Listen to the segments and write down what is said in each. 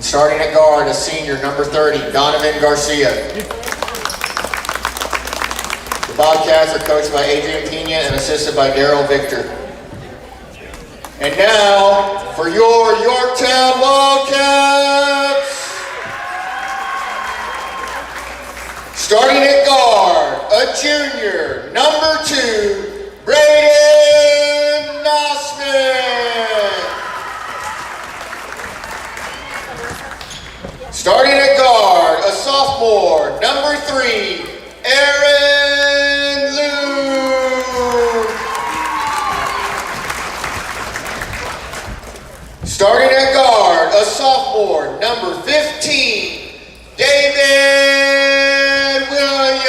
Starting at guard, a senior, number 30, Donovan Garcia. The Bobcats are coached by Adrian Pena and assisted by Daryl Victor. And now, for your Yorktown Wildcats, starting at guard, a junior, number 2, Braden Nossman. Starting at guard, a sophomore, number 3, Aaron Luke. Starting at guard, a sophomore, number 15, David Williams.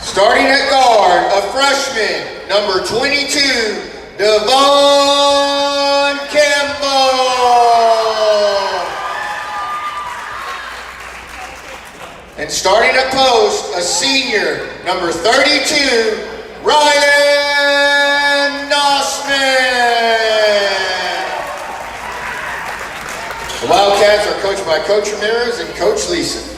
Starting at guard, a freshman, number 22, Devon Campbell. And starting at post, a senior, number 32, Ryan Nossman. The Wildcats are coached by Coach Ramirez and Coach Leeson.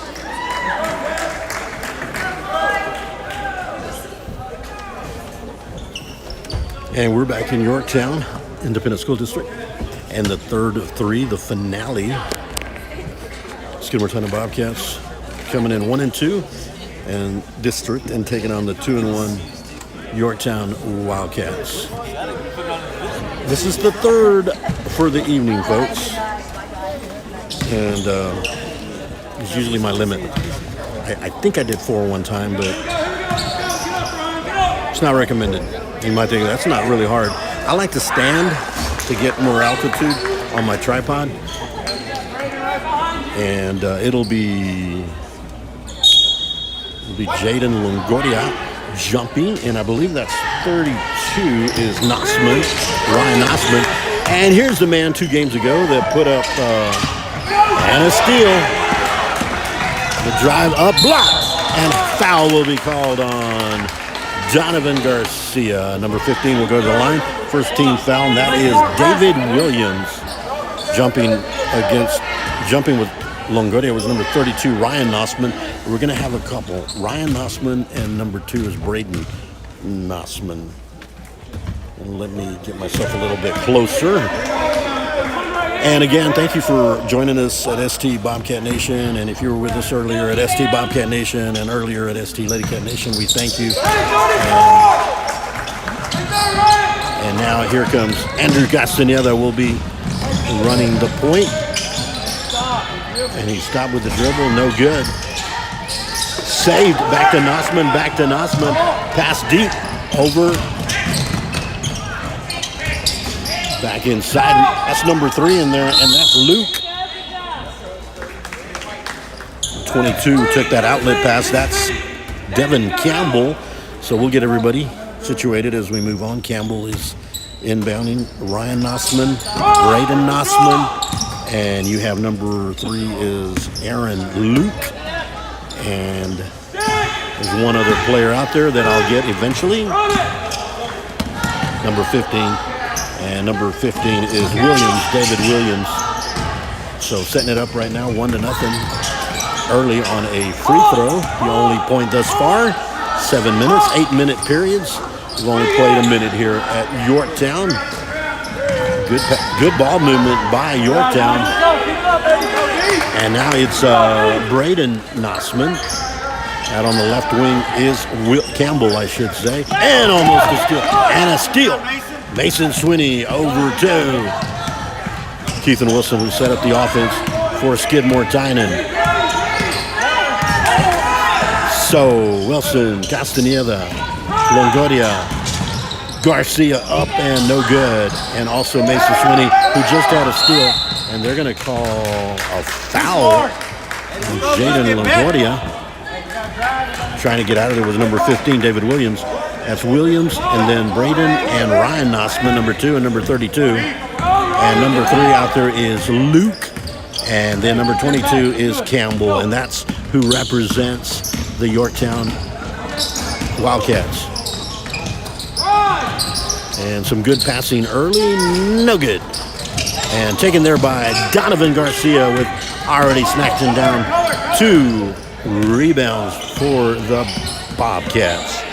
And we're back in Yorktown Independent School District. And the third of 3, the finale. Skidmore-Tynan Bobcats coming in 1-2 and district and taking on the 2-1 Yorktown Wildcats. This is the third for the evening, folks. And it's usually my limit. I think I did 4 one time, but it's not recommended. You might think that's not really hard. I like to stand to get more altitude on my tripod. And it'll be Jaden Longoria jumping, and I believe that's 32 is Nossman, Ryan Nossman. And here's the man 2 games ago that put up and a steal. The drive up, blocked, and foul will be called on Donovan Garcia. Number 15 will go to the line. First team foul, and that is David Williams jumping with Longoria was number 32, Ryan Nossman. We're going to have a couple. Ryan Nossman, and number 2 is Braden Nossman. And let me get myself a little bit closer. And again, thank you for joining us at ST Bobcat Nation. And if you were with us earlier at ST Bobcat Nation and earlier at ST Lady Cat Nation, we thank you. And now here comes Andrew Castaneda will be running the point. And he stopped with the dribble, no good. Saved, back to Nossman. Pass deep, over. Back inside, that's number 3 in there, and that's Luke. 22 took that outlet pass, that's Devin Campbell. So we'll get everybody situated as we move on. Campbell is inbounding, Ryan Nossman, Braden Nossman, and you have number 3 is Aaron Luke. And there's one other player out there that I'll get eventually, number 15. And number 15 is Williams, David Williams. So setting it up right now, 1-0. Early on a free throw. The only point thus far, 7 minutes, 8-minute periods. We've only played a minute here at Yorktown. Good ball movement by Yorktown. And now it's Braden Nossman. Out on the left wing is Campbell, I should say. And almost a steal. And a steal. Mason Swinney over to Keith and Wilson, who set up the offense for Skidmore-Tynan. So Wilson, Castaneda, Longoria, Garcia up and no good. And also Mason Swinney, who just had a steal. And they're going to call a foul on Jaden Longoria. Trying to get out of there was number 15, David Williams. That's Williams, and then Braden and Ryan Nossman, number 2 and number 32. And number 3 out there is Luke. And then number 22 is Campbell, and that's who represents the Yorktown Wildcats. And some good passing early, no good. And taken there by Donovan Garcia with already snacked him down. 2 rebounds for the Bobcats.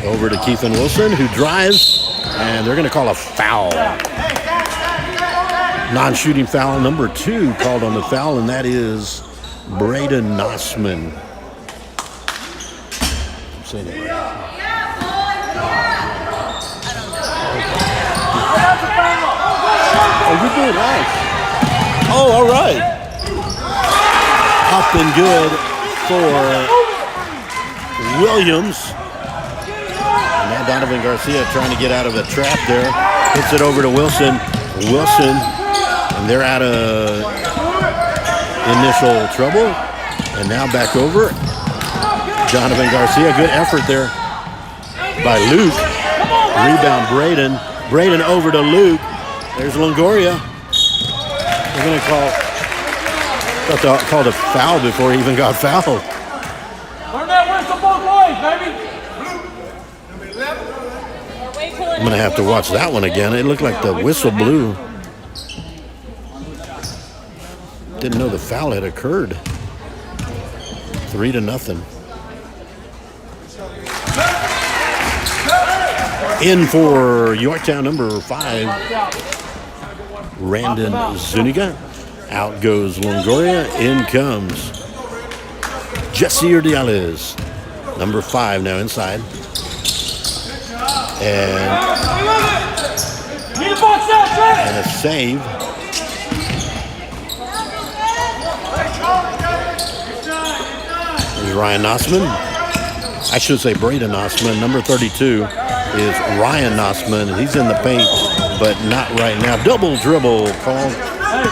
Over to Keithan Wilson, who drives, and they're going to call a foul. Non-shooting foul number 2 called on the foul, and that is Braden Nossman. Oh, you're doing nice. Oh, all right. Up and good for Williams. And now Donovan Garcia trying to get out of a trap there. Hits it over to Wilson. Wilson, and they're out of initial trouble. And now back over. Donovan Garcia, good effort there by Luke. Rebound Braden. Braden over to Luke. There's Longoria. They're going to call a foul before he even got fouled. Learn that whistle both ways, baby. I'm going to have to watch that one again. It looked like the whistle blew. Didn't know the foul had occurred. 3-0. In for Yorktown number 5, Randon Zuniga. Out goes Longoria. In comes Jesse Urdiales, number 5 now inside. And a save. There's Ryan Nossman. I should say Braden Nossman. Number 32 is Ryan Nossman. He's in the paint, but not right now. Double dribble called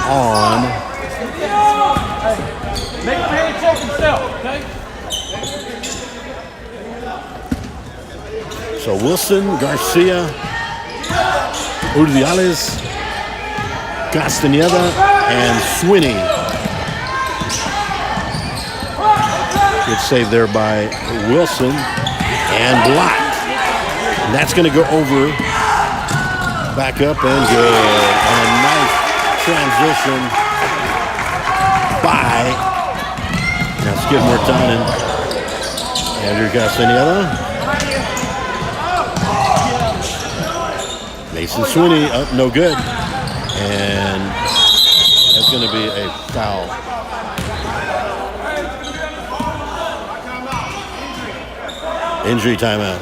on. Make him hand check himself, okay? So Wilson, Garcia, Urdiales, Castaneda, and Swinney. Good save there by Wilson, and blocked. And that's going to go over, back up, and good. And a nice transition by now Skidmore-Tynan. Andrew Castaneda. Mason Swinney up, no good. And that's going to be a foul. Injury timeout.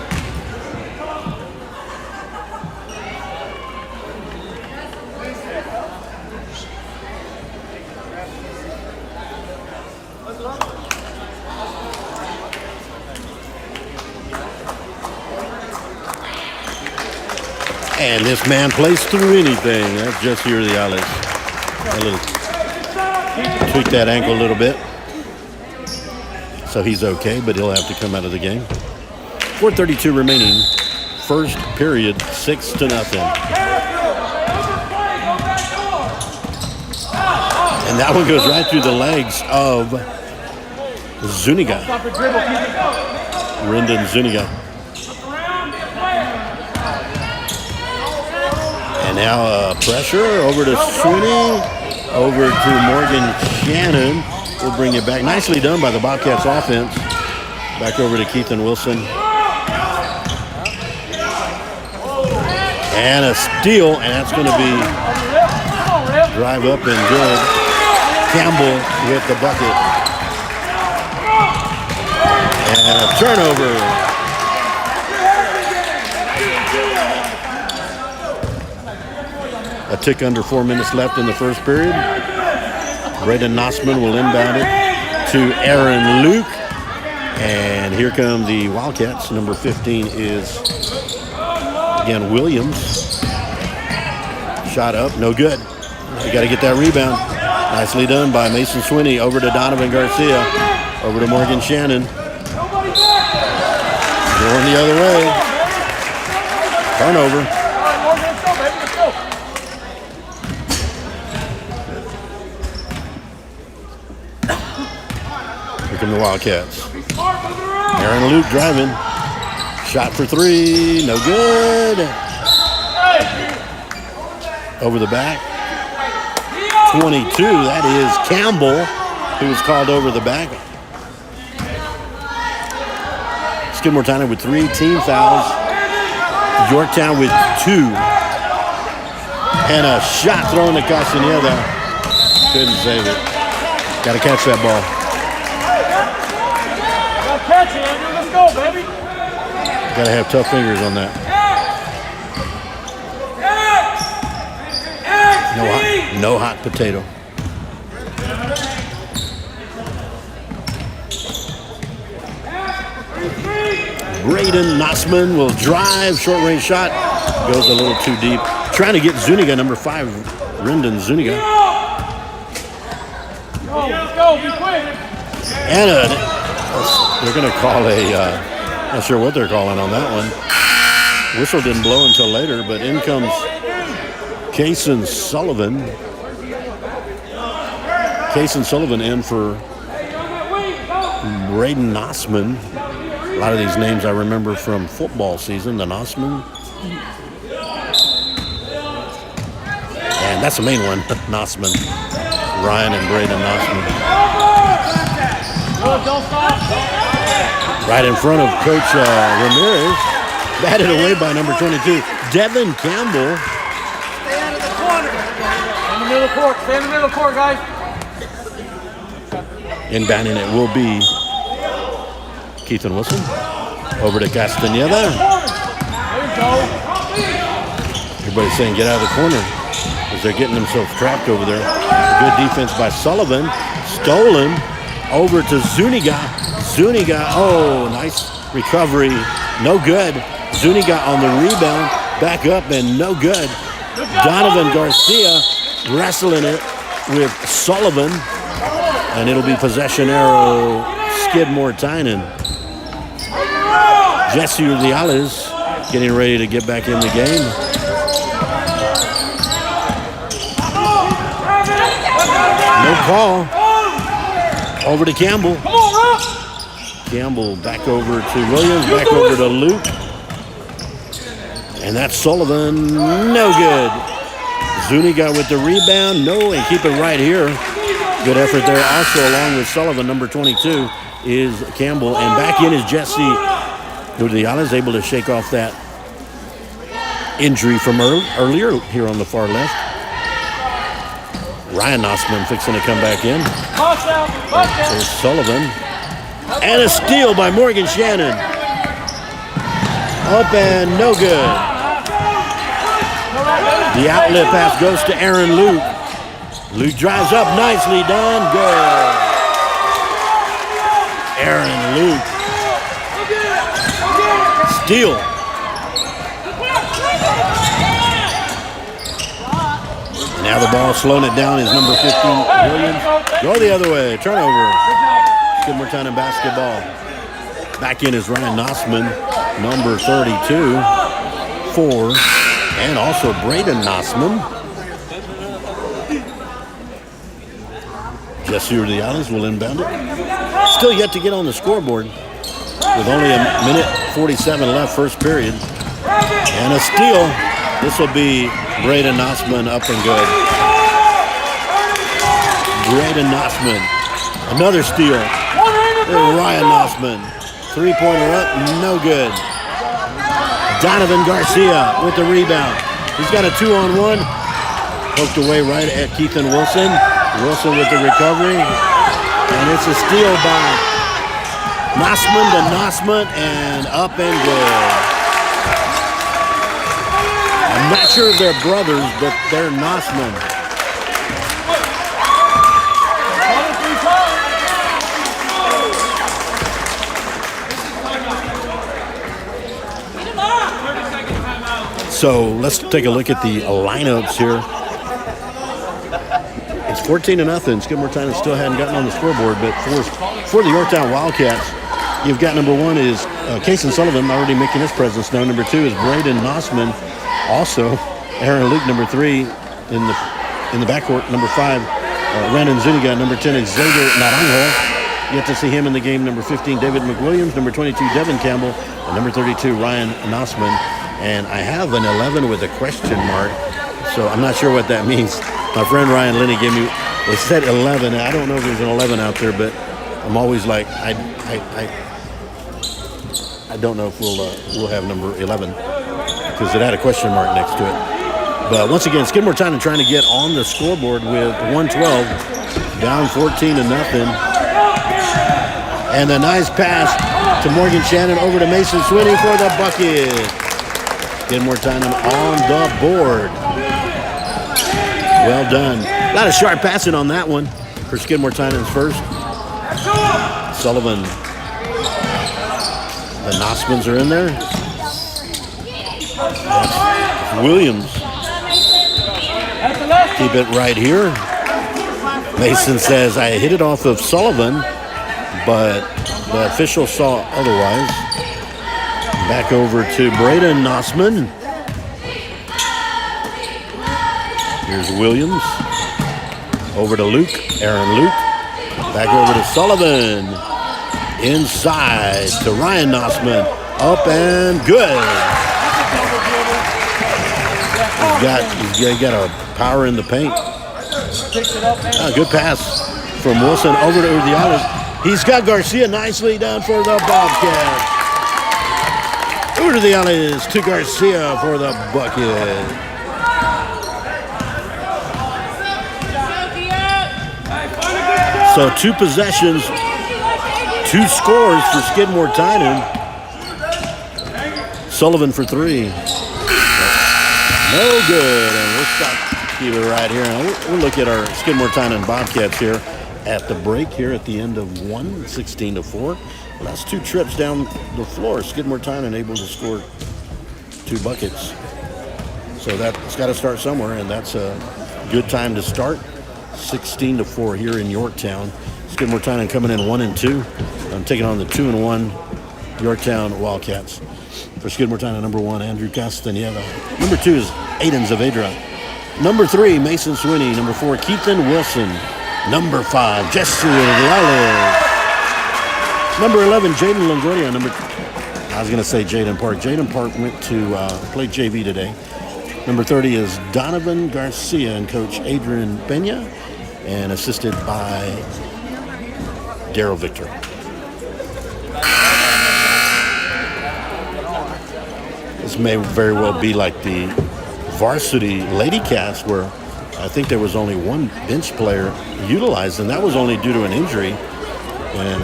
And this man plays through anything. That's just here the Alice. A little tweak that ankle a little bit. So he's okay, but he'll have to come out of the game. 4:32 remaining. First period, 6-0. And that one goes right through the legs of Zuniga. Rendon Zuniga. And now pressure over to Swinney, over to Morgan Shannon. We'll bring it back. Nicely done by the Bobcats offense. Back over to Keithan Wilson. And a steal, and that's going to be drive up and good. Campbell with the bucket. And a turnover. A tick under 4 minutes left in the first period. Braden Nossman will inbound it to Aaron Luke. And here come the Wildcats. Number 15 is, again, Williams. Shot up, no good. You got to get that rebound. Nicely done by Mason Swinney. Over to Donovan Garcia. Over to Morgan Shannon. Going the other way. Turnover. Here come the Wildcats. Aaron Luke driving. Shot for three, no good. Over the back. 22, that is Campbell, who was called over the back. Skidmore-Tynan with 3 team fouls. Yorktown with 2. And a shot thrown to Castaneda. Couldn't save it. Got to catch that ball. Gotta catch it, Andrew. Let's go, baby. Got to have tough fingers on that. No hot potato. Braden Nossman will drive. Short range shot. Goes a little too deep. Trying to get Zuniga, number 5, Rendon Zuniga. Let's go, be quick. And they're going to call not sure what they're calling on that one. Whistle didn't blow until later, but in comes Kaysen Sullivan. Kaysen Sullivan in for Braden Nossman. A lot of these names I remember from football season, the Nossman. And that's the main one, Nossman. Ryan and Braden Nossman. Right in front of Coach Ramirez. Batted away by number 22, Devin Campbell. Stay out of the corner. Stay in the middle court. Stay in the middle court, guys. Inbounding it will be Keithan Wilson. Over to Castaneda. There you go. Everybody's saying get out of the corner as they're getting themselves trapped over there. Good defense by Sullivan. Stolen over to Zuniga. Zuniga, oh, nice recovery. No good. Zuniga on the rebound. Back up and no good. Donovan Garcia wrestling it with Sullivan. And it'll be possession arrow Skidmore-Tynan. Jesse Urdiales getting ready to get back in the game. No call. Over to Campbell. Campbell back over to Williams, back over to Luke. And that's Sullivan. No good. Zuniga with the rebound. No, and keep it right here. Good effort there. Also, along with Sullivan, number 22 is Campbell. And back in is Jesse Urdiales, able to shake off that injury from earlier here on the far left. Ryan Nossman fixing to come back in. There's Sullivan. And a steal by Morgan Shannon. Up and no good. The outlet pass goes to Aaron Luke. Luke drives up, nicely done. Good. Aaron Luke. Steal. Now the ball slowing it down is number 15, Williams. Go the other way, turnover. Skidmore-Tynan basketball. Back in is Ryan Nossman, number 32, 4, and also Braden Nossman. Jesse Urdiales will inbound it. Still yet to get on the scoreboard with only a minute 47 left, first period. And a steal. This will be Braden Nossman up and good. Braden Nossman. Another steal. Ryan Nossman. Three-pointer up, no good. Donovan Garcia with the rebound. He's got a 2-on-1. Poked away right at Keithan Wilson. Wilson with the recovery. And it's a steal by Nossman to Nossman and up and good. I'm not sure if they're brothers, but they're Nossman. So let's take a look at the lineups here. It's 14-0. Skidmore-Tynan still hadn't gotten on the scoreboard, but for the Yorktown Wildcats, you've got number 1 is Kaysen Sullivan already making his presence known. Number 2 is Braden Nossman. Also, Aaron Luke, number 3 in the backcourt. Number 5, Rendon Zuniga. Number 10 is Xavier Naranjo. Yet to see him in the game. Number 15, David McWilliams. Number 22, Devin Campbell. Number 32, Ryan Nossman. And I have an 11 with a question mark, so I'm not sure what that means. My friend Ryan Linney gave me, it said 11. I don't know if there's an 11 out there, but I'm always like, I don't know if we'll have number 11 because it had a question mark next to it. But once again, Skidmore-Tynan trying to get on the scoreboard with 112, down 14-0. And a nice pass to Morgan Shannon over to Mason Swinney for the bucket. Skidmore-Tynan on the board. Well done. A lot of sharp passing on that one for Skidmore-Tynan's first. Sullivan. The Nossmans are in there. That's Williams. Keep it right here. Mason says, I hit it off of Sullivan, but the official saw otherwise. Back over to Braden Nossman. Here's Williams. Over to Luke, Aaron Luke. Back over to Sullivan. Inside to Ryan Nossman. Up and good. He's got a power in the paint. Good pass from Wilson over to Urdiales. He's got Garcia nicely down for the Bobcats. Urdiales to Garcia for the bucket. So 2 possessions, 2 scores for Skidmore-Tynan. Sullivan for 3. No good, and we'll stop keep it right here. And we'll look at our Skidmore-Tynan Bobcats here at the break here at the end of 1, 16-4. Well, that's 2 trips down the floor. Skidmore-Tynan able to score 2 buckets. So that's got to start somewhere, and that's a good time to start. 16-4 here in Yorktown. Skidmore-Tynan coming in 1-2. I'm taking on the 2-1 Yorktown Wildcats. For Skidmore-Tynan, number 1, Andrew Castaneda. Number 2 is Aiden Zavedra. Number 3, Mason Swinney. Number 4, Keithan Wilson. Number 5, Jesse Urdiales. Number 11, Jaden Longoria. I was going to say Jaden Park. Jaden Park went to play JV today. Number 30 is Donovan Garcia and Coach Adrian Pena, and assisted by Daryl Victor. This may very well be like the Varsity Lady Cats, where I think there was only 1 bench player utilized, and that was only due to an injury. And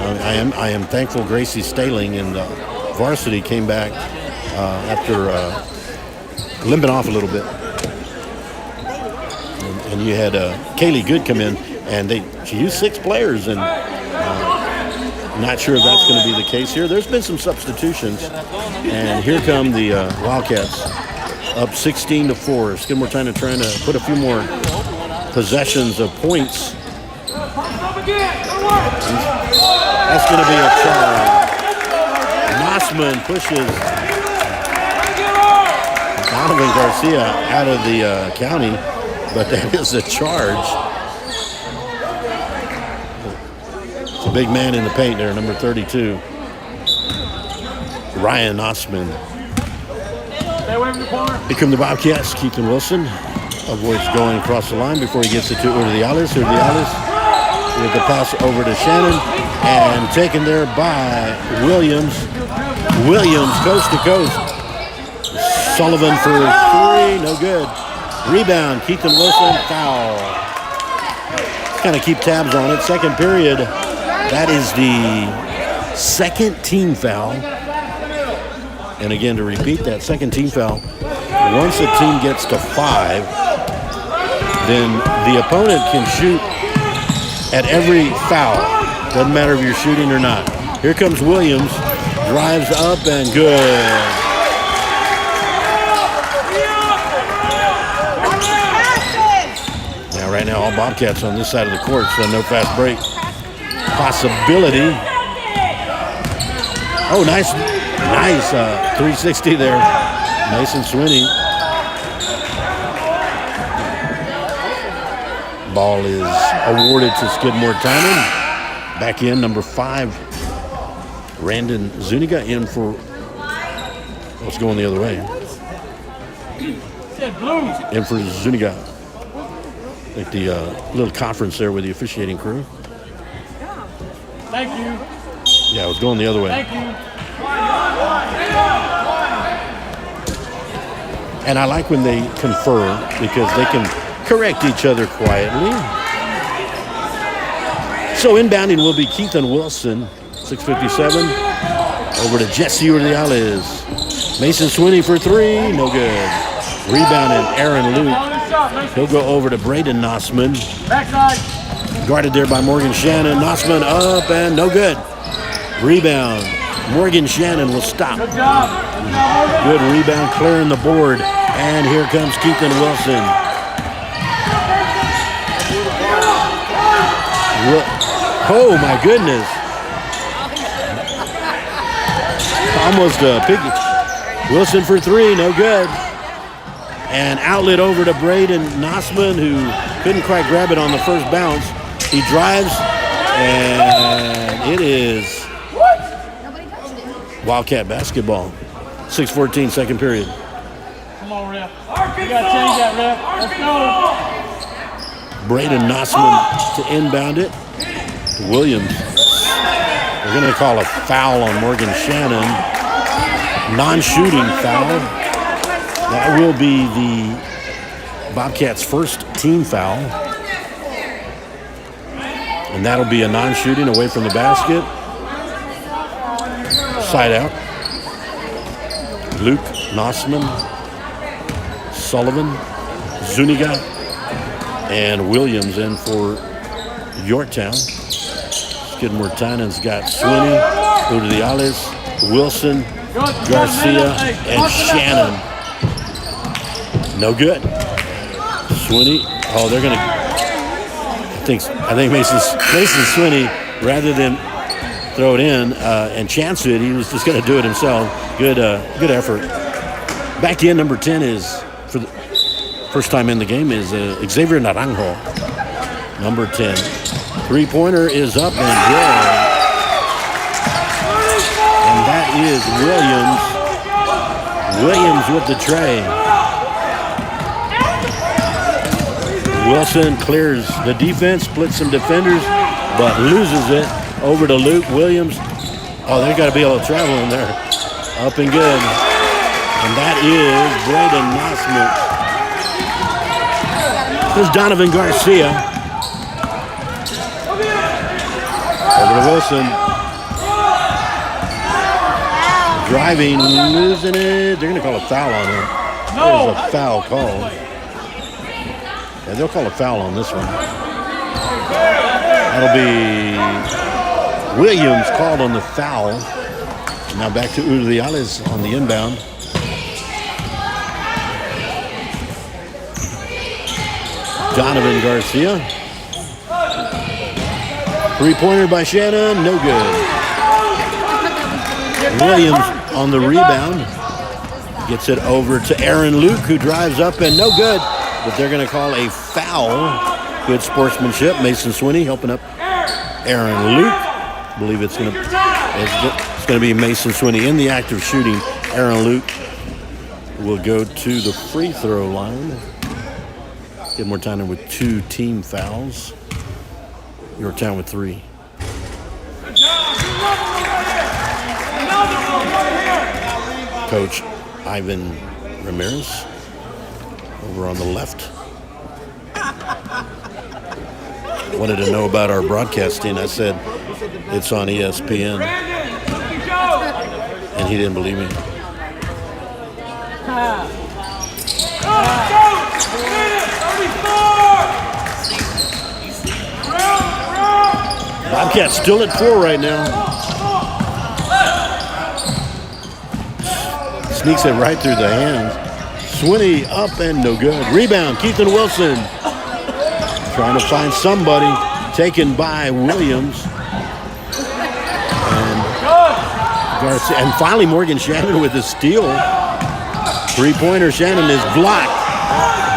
I am thankful Gracie Staling and Varsity came back after limping off a little bit. And you had Kaylee Good come in, and she used 6 players, and not sure if that's going to be the case here. There's been some substitutions, and here come the Wildcats up 16-4. Skidmore-Tynan trying to put a few more possessions of points. That's going to be a charge. Nossman pushes Donovan Garcia out of the county, but that is a charge. It's a big man in the paint there, number 32. Ryan Nossman. Here come the Bobcats. Keithan Wilson avoids going across the line before he gets it to Urdiales. Urdiales with the pass over to Shannon, and taken there by Williams. Williams coast to coast. Sullivan for 3, no good. Rebound, Keithan Wilson, foul. Kind of keep tabs on it. Second period, that is the 2nd team foul. And again, to repeat that, 2nd team foul. Once a team gets to 5, then the opponent can shoot at every foul. Doesn't matter if you're shooting or not. Here comes Williams, drives up and good. Now right now all Bobcats on this side of the court, so no fast break possibility. Oh, nice 360 there. Mason Swinney. Ball is awarded to Skidmore-Tynan. Back in, number 5, Randon Zuniga in for Let's go the other way. In for Zuniga. Like the little conference there with the officiating crew. Thank you. Yeah, it was going the other way. Thank you. And I like when they confer because they can correct each other quietly. So inbounding will be Keithan Wilson, 6:57. Over to Jesse Urdiales. Mason Swinney for three, no good. Rebounding Aaron Luke. He'll go over to Braden Nossman. Backside. Guarded there by Morgan Shannon. Nossman up and no good. Rebound. Morgan Shannon will stop. Good job. Good rebound, clearing the board. And here comes Keithan Wilson. Oh my goodness. Almost a pick. Wilson for three, no good. And outlet over to Braden Nossman, who couldn't quite grab it on the first bounce. He drives, and it is Wildcat basketball. 6:14, second period. Come on, ref. You got to change that, ref. Let's go. Braden Nossman to inbound it. Williams. They're going to call a foul on Morgan Shannon. Non-shooting foul. That will be the Bobcats' first team foul. And that'll be a non-shooting away from the basket. Side out. Luke, Nossman, Sullivan, Zuniga, and Williams in for Yorktown. Skidmore-Tynan's got Swinney, Urdiales, Wilson, Garcia, and Shannon. No good. Swinney. Oh, they're gonna. I think Mason Swinney, rather than throw it in and chance it, he was just gonna do it himself. Good effort. Back in, number 10 is, for the first time in the game, is Xavier Naranjo. Number 10. Three-pointer is up and good. And that is Williams. Williams with the tray. Wilson clears the defense, splits some defenders, but loses it over to Luke Williams. Oh, they've got to be able to travel in there. Up and good. And that is Braden Nossman. There's Donovan Garcia. Over to Wilson. Driving, losing it. They're going to call a foul on him. There's a foul call. Yeah, they'll call a foul on this one. That'll be Williams called on the foul. Now back to Urdiales on the inbound. Donovan Garcia. Three-pointer by Shannon, no good. Williams on the rebound. Gets it over to Aaron Luke, who drives up and no good. But they're going to call a foul. Good sportsmanship. Mason Swinney helping up Aaron Luke. I believe it's going to be Mason Swinney in the act of shooting. Aaron Luke will go to the free throw line. Skidmore-Tynan with 2 team fouls. Yorktown with 3. Coach Ivan Ramirez over on the left. Wanted to know about our broadcasting. I said it's on ESPN, and he didn't believe me. Bobcats still at 4 right now. Sneaks it right through the hands. Swinney up and no good. Rebound, Keithan Wilson. Trying to find somebody. Taken by Williams. And Garcia. And finally Morgan Shannon with a steal. Three-pointer. Shannon is blocked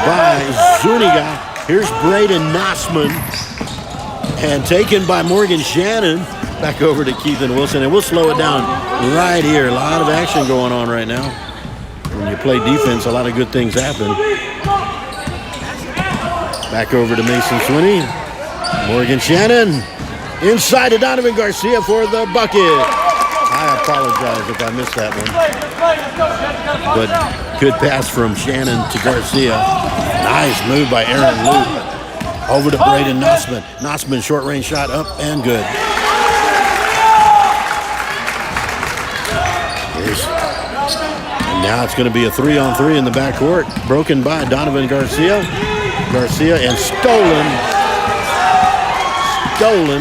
by Zuniga. Here's Braden Nossman. And taken by Morgan Shannon. Back over to Keithan Wilson. And we'll slow it down right here. A lot of action going on right now. when you play defense, a lot of good things happen. Back over to Mason Swinney. Morgan Shannon inside to Donovan Garcia for the bucket. I apologize if I missed that one. But good pass from Shannon to Garcia. Nice move by Aaron Luke. Over to Braden Nossman. Nossman short range shot up and good. And now it's going to be a 3-on-3 in the backcourt. Broken by Donovan Garcia. Garcia and stolen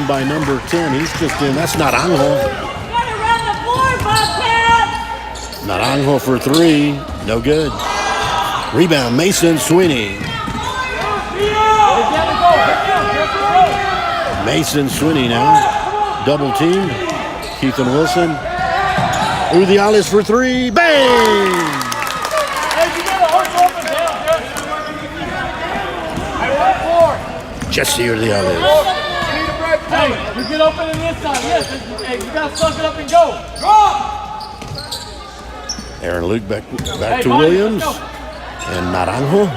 by number 10. He's just in. That's not Angel. Naranjo for 3. No good. Rebound, Mason Swinney. Mason Swinney now. Double team. Keith and Wilson. Udiales for 3. Bang! Jesse Udiales. Hey, you get open in this side. Yes, hey, you got to suck it up and go. Aaron Luke back to Williams. And Naranjo.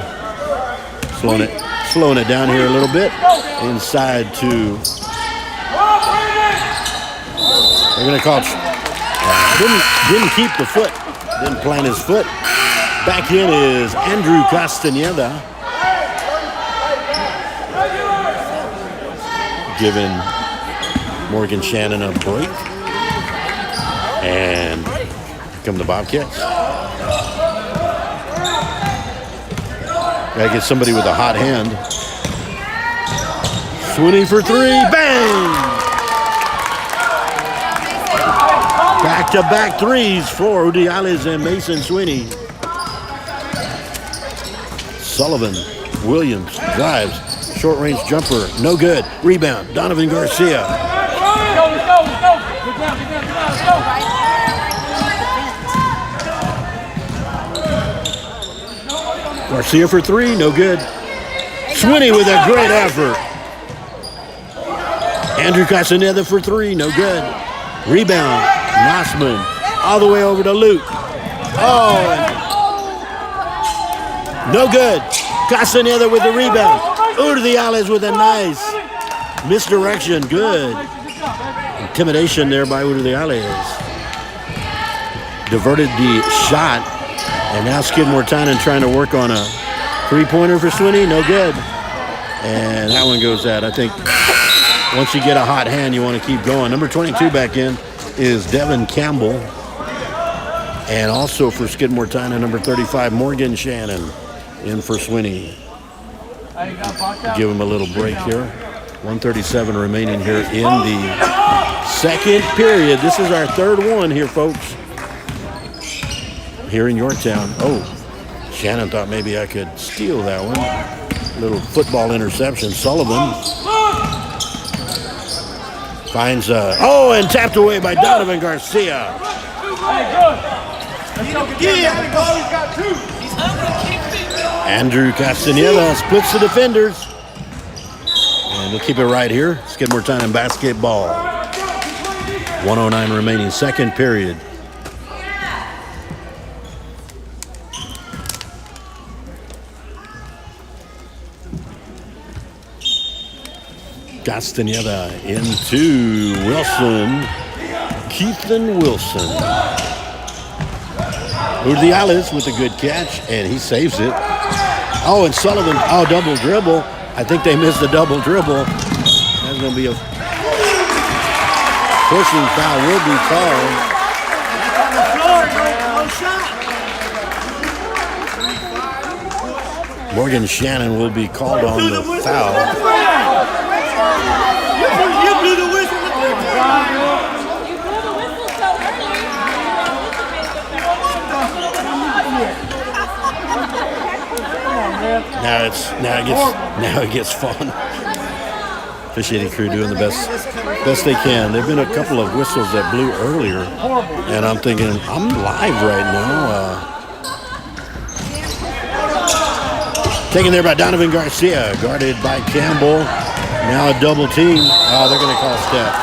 Slowing it down here a little bit. Inside to... They're going to call... Didn't keep the foot. Didn't plant his foot. Back in is Andrew Castaneda. Giving Morgan Shannon a break. And here come the Bobcats. Gotta get somebody with a hot hand. Swinney for 3. Bang! Back-to-back threes for Udiales and Mason Swinney. Sullivan, Williams drives. Short-range jumper, no good. Rebound, Donovan Garcia. Let's go. Garcia for 3, no good. Swinney with a great effort. Andrew Castaneda for 3, no good. Rebound, Nossman, all the way over to Luke. Oh, no good. Castaneda with the rebound. Udiales with a nice misdirection. Good. Intimidation there by Udiales. Diverted the shot. And now Skidmore-Tynan trying to work on a three-pointer for Swinney. No good. And that one goes out. I think once you get a hot hand, you want to keep going. Number 22 back in is Devin Campbell. And also for Skidmore-Tynan, number 35, Morgan Shannon in for Swinney. Give him a little break here. 1:37 remaining here in the second period. This is our third one here, folks. Here in Yorktown. Oh, Shannon thought maybe I could steal that one. Little football interception. Sullivan finds and tapped away by Donovan Garcia. Andrew Castaneda splits the defenders. And we'll keep it right here. Skidmore-Tynan basketball. 1:09 remaining, second period. Castaneda into Wilson. Keithan Wilson. Udiales with a good catch, and he saves it. Oh, and Sullivan, double dribble. I think they missed the double dribble. That's going to be a forcing foul will be called. Morgan Shannon will be called on the foul. You blew the whistle. Now it gets fun. Officiating crew doing the best they can. There've been a couple of whistles that blew earlier, and I'm thinking I'm live right now. Taken there by Donovan Garcia, guarded by Campbell. Now a double team. Oh, they're going to call step.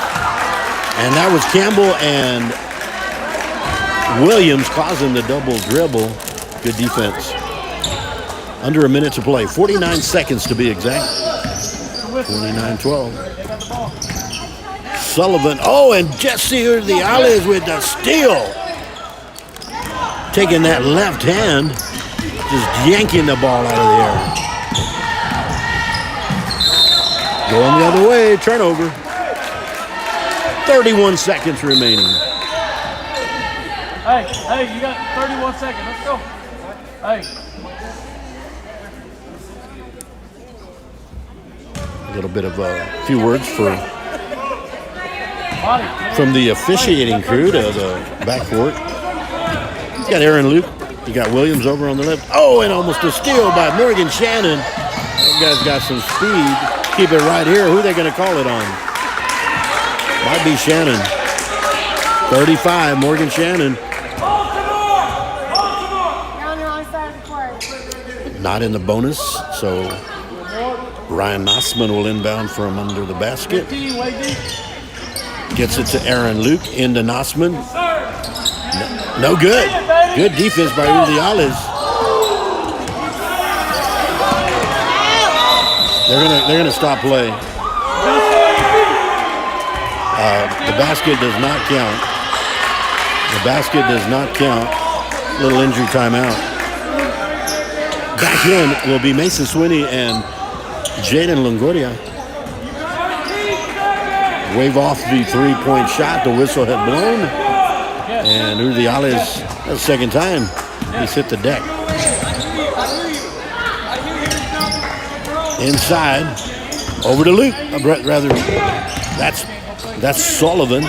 And that was Campbell and Williams causing the double dribble. Good defense. Under a minute to play. 49 seconds to be exact. 29-12. Sullivan. Oh, and Jesse Urdiales with the steal. Taking that left hand, just yanking the ball out of the air. Going the other way, turnover. 31 seconds remaining. Hey, you got 31 seconds. Let's go. Hey. A little bit of a few words from the officiating crew to the backcourt. You got Aaron Luke. You got Williams over on the left. Oh, and almost a steal by Morgan Shannon. That guy's got some speed. Keep it right here. Who are they going to call it on? Might be Shannon. 35, Morgan Shannon. Not in the bonus, so Ryan Nossman will inbound from under the basket. Gets it to Aaron Luke, into Nossman. No good. Good defense by Urdiales. They're gonna stop play. The basket does not count. The basket does not count. Little injury timeout. Back in will be Mason Swinney and Jaden Longoria. Wave off the three-point shot. The whistle had blown. And Urdiales, that's the second time he's hit the deck. Inside, over to Luke. Rather, that's Sullivan.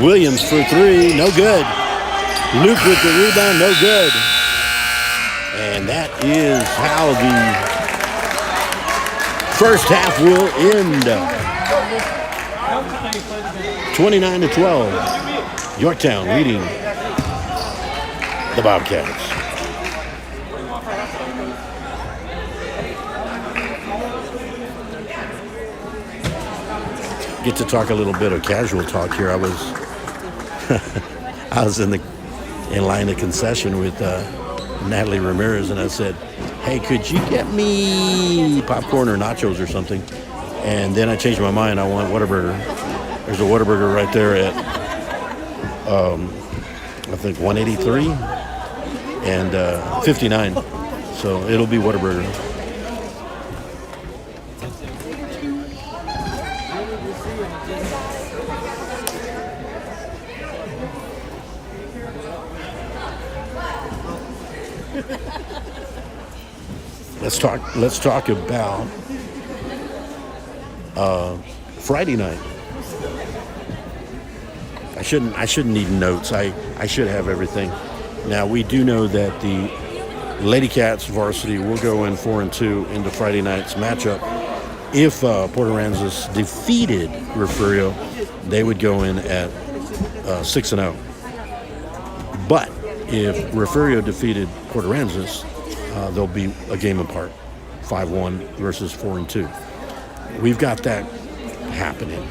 Williams for three, no good. Luke with the rebound, no good. And that is how the first half will end. 29-12. Yorktown leading the Bobcats. Get to talk a little bit of casual talk here. I was in line at concession with Natalie Ramirez, and I said, "Hey, could you get me popcorn or nachos or something?" And then I changed my mind. I want Whataburger. There's a Whataburger right there at I think 183 and 59. So it'll be Whataburger. Let's talk about Friday night. I shouldn't need notes. I should have everything. Now we do know that the Lady Cats varsity will go in 4-2 into Friday night's matchup. If Port Aransas defeated Refugio, they would go in at 6-0. But if Refugio defeated Port Aransas, they'll be a game apart, 5-1 versus 4-2. We've got that happening.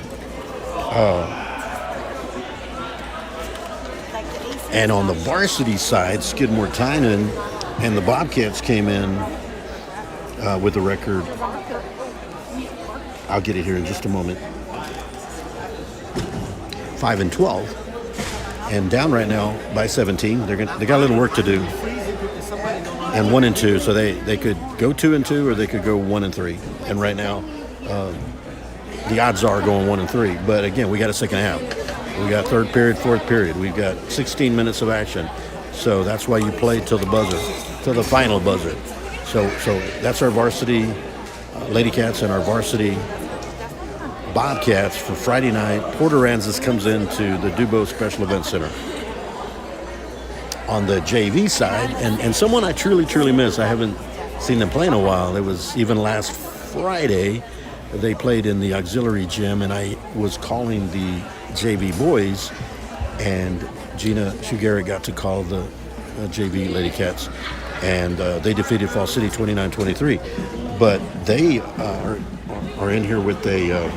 And on the varsity side, Skidmore-Tynan and the Bobcats came in with a record. I'll get it here in just a moment. 5-12, and down right now by 17. They got a little work to do. And 1-2, so they could go 2-2 or they could go 1-3. And right now, the odds are going 1-3. But again, we got a second half. We got third period, fourth period. We've got 16 minutes of action. So that's why you play till the buzzer, till the final buzzer. So that's our varsity Lady Cats and our varsity Bobcats for Friday night. Port Aransas comes into the Dubois Special Event Center. On the JV side, and someone I truly miss. I haven't seen them play in a while. It was even last Friday. They played in the auxiliary gym, and I was calling the JV boys, and Gina Shugera got to call the JV Lady Cats, and they defeated Fall City 29-23. But they are in here with a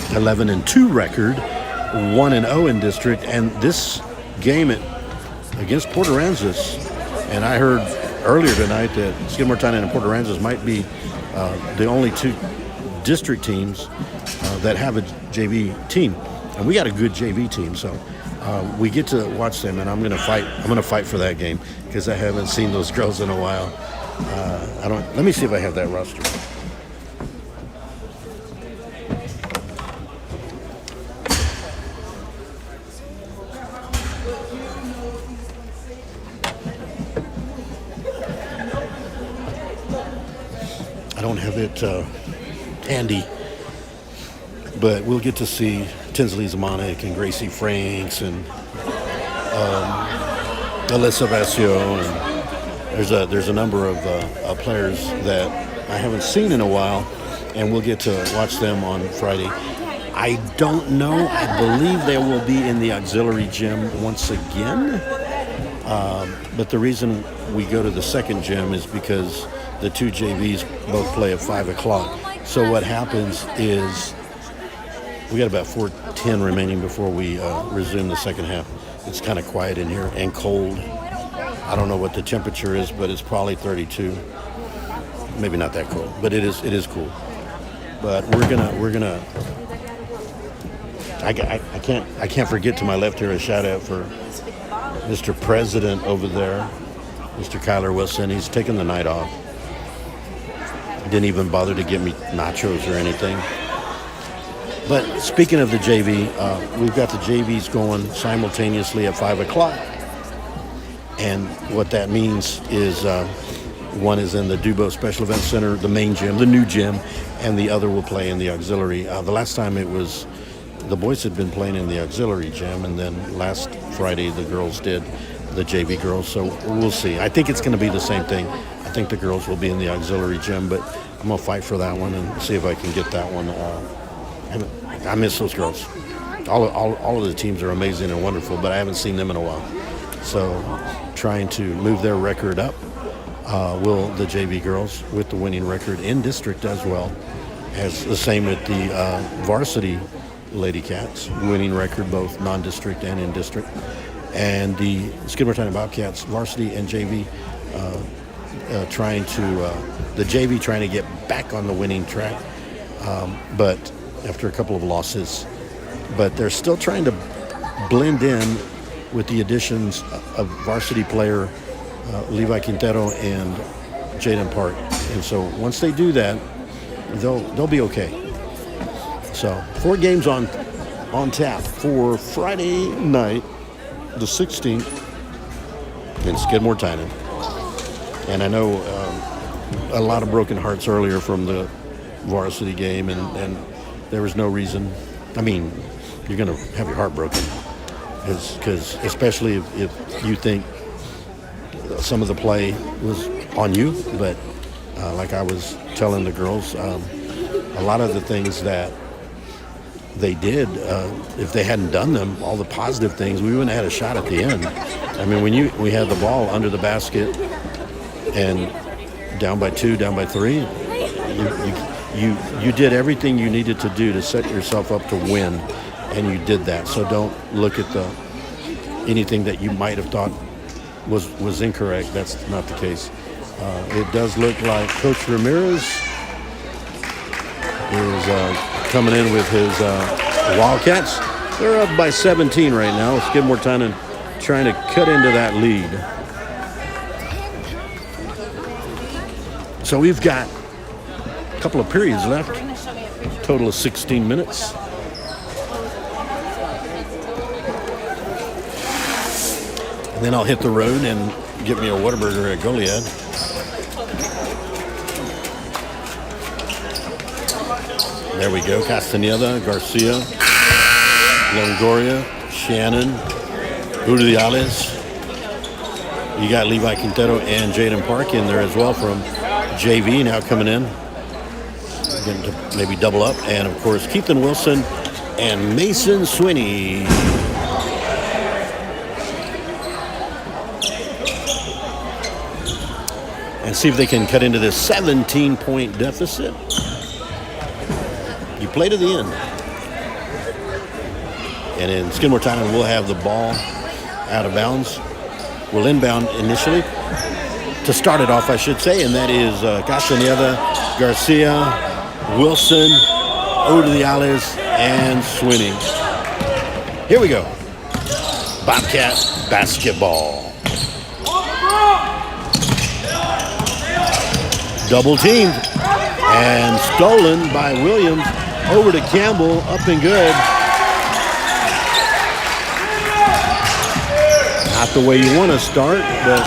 11-2 record, 1-0 in district, and this game at against Port Aransas. And I heard earlier tonight that Skidmore-Tynan and Port Aransas might be the only two district teams that have a JV team. And we got a good JV team, so we get to watch them, and I'm going to fight. I'm going to fight for that game because I haven't seen those girls in a while. Let me see if I have that roster. I don't have it handy, but we'll get to see Tinsley Zamanek and Gracie Franks and Alyssa Vasio, and there's a number of players that I haven't seen in a while, and we'll get to watch them on Friday. I don't know. I believe they will be in the auxiliary gym once again, but the reason we go to the second gym is because the two JVs both play at 5 o'clock. So what happens is we got about 4:10 remaining before we resume the second half. It's kind of quiet in here and cold. I don't know what the temperature is, but it's probably 32. Maybe not that cold, but it is cool. But we're gonna. I can't forget to my left here a shout out for Mr. President over there, Mr. Kyler Wilson. He's taking the night off. Didn't even bother to get me nachos or anything. But speaking of the JV, we've got the JVs going simultaneously at 5 o'clock. And what that means is one is in the Dubo Special Events Center, the main gym, the new gym, and the other will play in the auxiliary. The last time it was, the boys had been playing in the auxiliary gym, and then last Friday the girls did, the JV girls. So we'll see. I think it's going to be the same thing. I think the girls will be in the auxiliary gym, but I'm going to fight for that one and see if I can get that one. I miss those girls. All of the teams are amazing and wonderful, but I haven't seen them in a while. So trying to move their record up, will the JV girls with the winning record in district as well as the same with the varsity Lady Cats, winning record both non-district and in district. And the Skidmore-Tynan Bobcats, varsity and JV, the JV trying to get back on the winning track, but after a couple of losses. But they're still trying to blend in with the additions of varsity player Levi Quintero and Jaden Park. And so once they do that, they'll be okay. So 4 games on tap for Friday night, the 16th in Skidmore-Tynan. And I know a lot of broken hearts earlier from the varsity game, and there was no reason. I mean, you're going to have your heart broken, because especially if you think some of the play was on you. But like I was telling the girls, a lot of the things that they did, if they hadn't done them, all the positive things, we wouldn't have had a shot at the end. I mean, when we had the ball under the basket and down by 2, down by 3, you did everything you needed to do to set yourself up to win, and you did that. So don't look at anything that you might have thought was incorrect. That's not the case. It does look like Coach Ramirez is coming in with his Wildcats. They're up by 17 right now. Skidmore-Tynan trying to cut into that lead. So we've got a couple of periods left, total of 16 minutes. And then I'll hit the road and get me a Whataburger at Goliad. There we go. Castaneda, Garcia, Longoria, Shannon, Udiales. You got Levi Quintero and Jaden Park in there as well from JV now coming in. Getting to maybe double up. And, of course, Keithan Wilson and Mason Swinney. And see if they can cut into this 17-point deficit. You play to the end. And in Skidmore-Tynan, we'll have the ball out of bounds. will inbound initially. To start it off, I should say, and that is Castaneda, Garcia, Wilson, over to the Alice, and Swinney. Here we go. Bobcat basketball. Double teamed and stolen by Williams. Over to Campbell, up and good. Not the way you want to start, but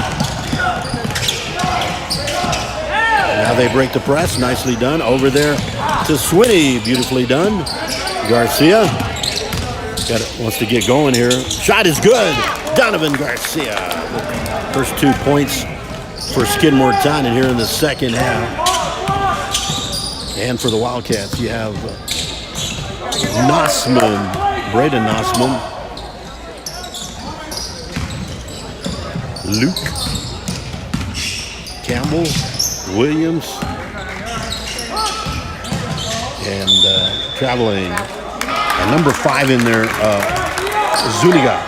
now they break the press. Nicely done. Over there to Swinney. Beautifully done. Garcia wants to get going here. Shot is good. Donovan Garcia. First 2 points for Skidmore-Tynan here in the second half. And for the Wildcats, you have Braden Nossman, Luke, Campbell, Williams, and traveling. And number 5 in there, Zuniga.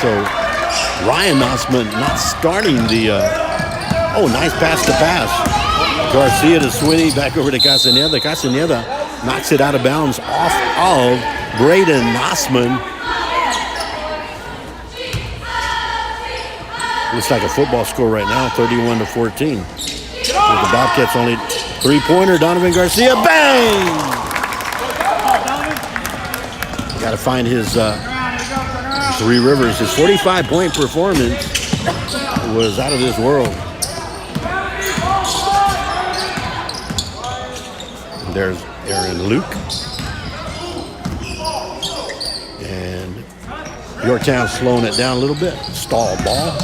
So Ryan Nossman not starting the, nice pass to pass. Garcia to Swinney, back over to Castaneda. Castaneda knocks it out of bounds off of Braden Nossman. Looks like a football score right now, 31-14. With the Bobcats only 3-pointer, Donovan Garcia, bang! Got to find his Three Rivers. His 45-point performance was out of this world. There's Aaron Luke. And Yorktown slowing it down a little bit. Stall ball.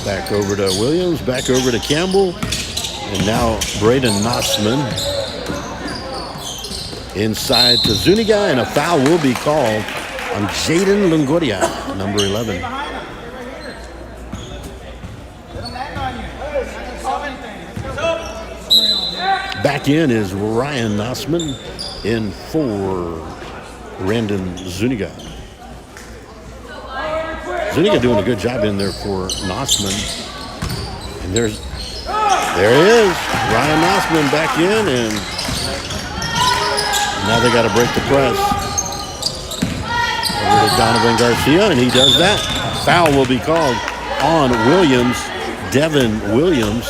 Back over to Williams. Back over to Campbell. And now Braden Nossman. Inside to Zuniga. And a foul will be called on Jaden Longoria, number 11. Back in is Ryan Nossman, in for Brandon Zuniga. Zuniga doing a good job in there for Nossman. And there he is, Ryan Nossman back in, and now they got to break the press. Over to Donovan Garcia, and he does that. Foul will be called on Williams, Devin Williams.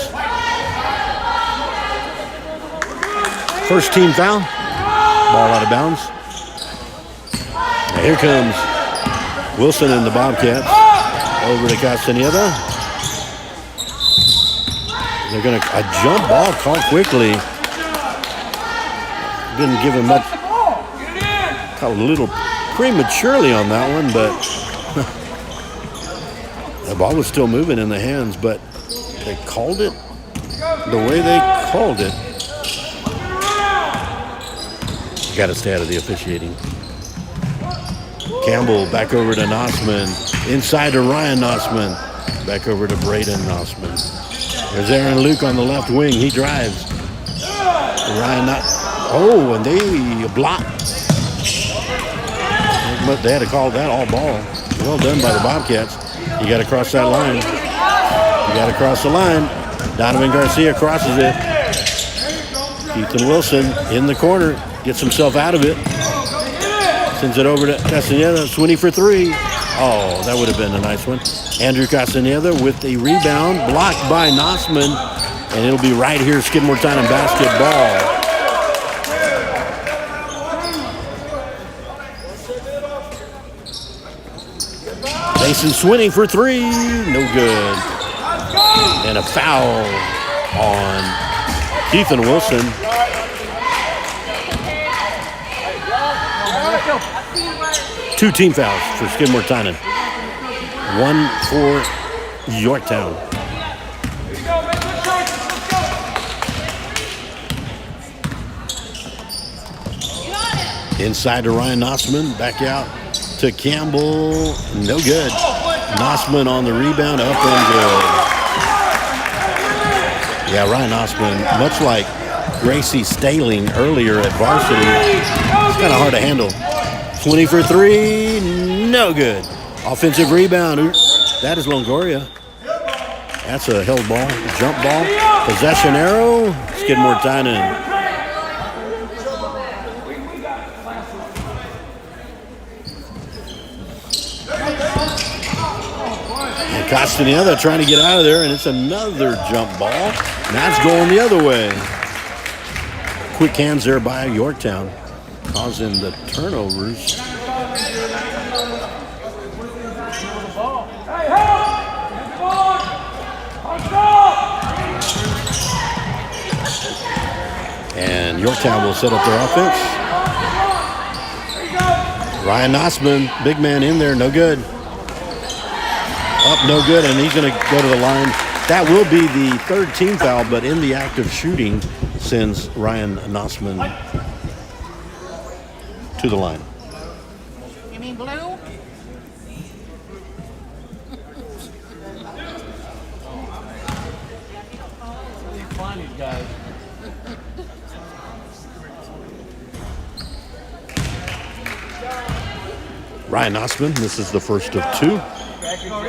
First team foul. Ball out of bounds. Now here comes Wilson and the Bobcats. Over to Castaneda. They're going to, a jump ball called quickly. Didn't give him much, caught a little prematurely on that one, but the ball was still moving in the hands, but they called it the way they called it. Got to stay out of the officiating. Campbell back over to Nossman. Inside to Ryan Nossman. Back over to Braden Nossman. There's Aaron Luke on the left wing. He drives. Ryan and they blocked. They had to call that all ball. Well done by the Bobcats. You got to cross that line. You got to cross the line. Donovan Garcia crosses it. Ethan Wilson in the corner. Gets himself out of it. Sends it over to Castaneda. Swinney for 3. Oh, that would have been a nice one. Andrew Castaneda with the rebound. Blocked by Nossman. And it'll be right here, Skidmore-Tynan basketball. Mason Swinney for 3. No good. And a foul on Ethan Wilson. 2 team fouls for Skidmore-Tynan. 1 for Yorktown. Inside to Ryan Nossman. Back out to Campbell. No good. Nossman on the rebound. Up and good. Yeah, Ryan Nossman, much like Gracie Staling earlier at Varsity, it's kind of hard to handle. 20 for 3, no good. Offensive rebound. Ooh, that is Longoria. That's a held ball, jump ball. Possession arrow. Skidmore-Tynan. And Castaneda trying to get out of there, and it's another jump ball. And that's going the other way. Quick hands there by Yorktown, causing the turnovers. And Yorktown will set up their offense. Ryan Nossman, big man in there, no good. Up, no good, and he's going to go to the line. That will be the third team foul, but in the act of shooting sends Ryan Nossman to the line. You mean blue? Find these guys. Ryan Nossman, this is the first of two. Let's go,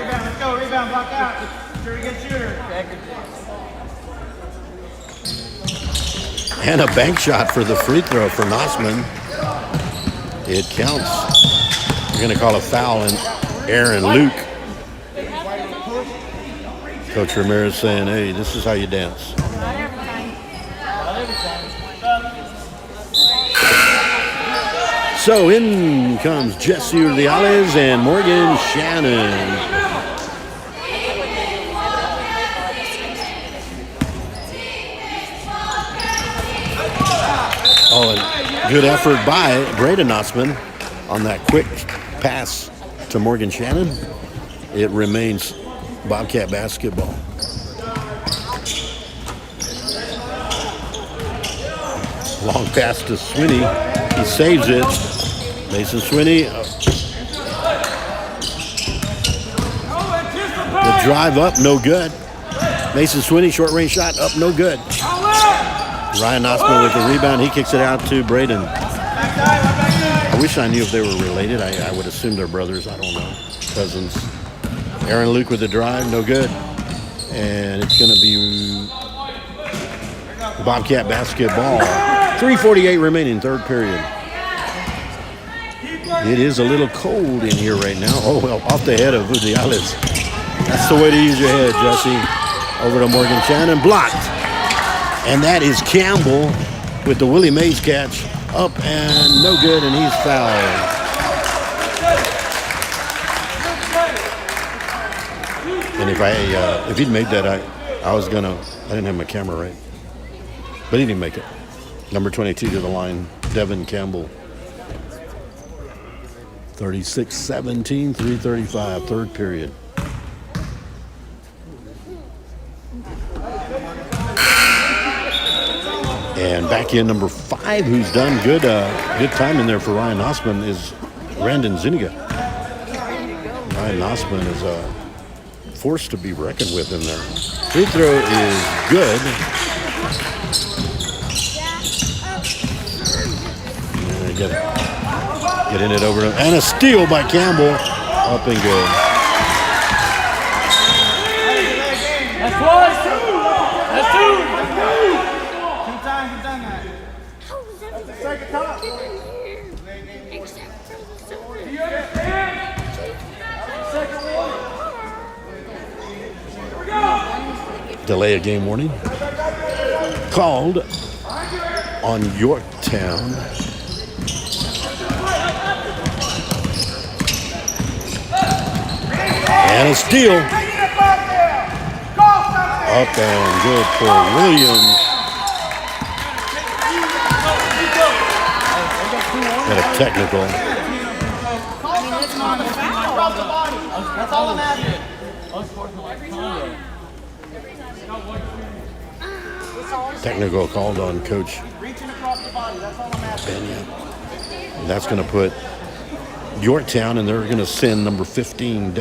rebound, block out. Sure to get shooter. And a bank shot for the free throw for Nossman. It counts. You're going to call a foul on Aaron Luke. Coach Ramirez saying, hey, this is how you dance. So in comes Jesse Urdiales and Morgan Shannon. Oh, and good effort by Braden Nossman on that quick pass to Morgan Shannon. It remains Bobcat basketball. Long pass to Swinney. He saves it. Mason Swinney. The drive up, no good. Mason Swinney, short range shot, up, no good. Ryan Nossman with the rebound. He kicks it out to Braden. I wish I knew if they were related. I would assume they're brothers. I don't know. Cousins. Aaron Luke with the drive, no good. And it's going to be Bobcat basketball. 3:48 remaining, third period. It is a little cold in here right now. Oh, well, off the head of Urdiales. That's the way to use your head, Jesse. Over to Morgan Shannon, blocked. And that is Campbell with the Willie Mays catch. Up and no good, and he's fouled. And if he'd made that, I didn't have my camera right. But he didn't make it. Number 22 to the line, Devin Campbell. 36-17, 3:35, third period. And back in number 5, who's done good time in there for Ryan Nossman, is Brandon Zuniga. Ryan Nossman is a force to be reckoned with in there. Free throw is good. And getting it over to him. And a steal by Campbell. Up and good. That's one. That's two. Two times you've done that. How was everything Second time. except for the silver? Do you understand? Second one. Here we go. Delay of game warning. Called on Yorktown. And a steal. Up and good for Williams. Got a technical. That's all I'm asking. Technical called on Coach Reaching across the body. That's all I'm asking. Benya. And that's going to put Yorktown, and they're going to send number 15,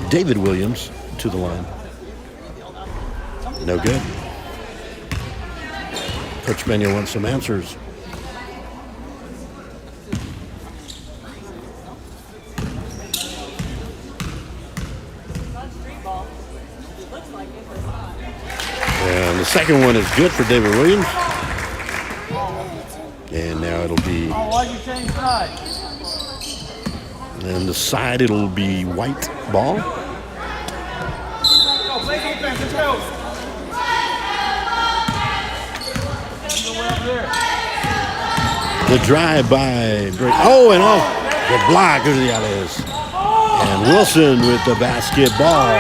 David Williams, to the line. No good. Coach Benya wants some answers. the second one is good for David Williams. And now it'll be, Oh, why'd you change sides? and the side it'll be white ball. Go, play defense, let's go. Go way up there. The drive by Drake. Oh, and off the block of the Alice. And Wilson with the basketball.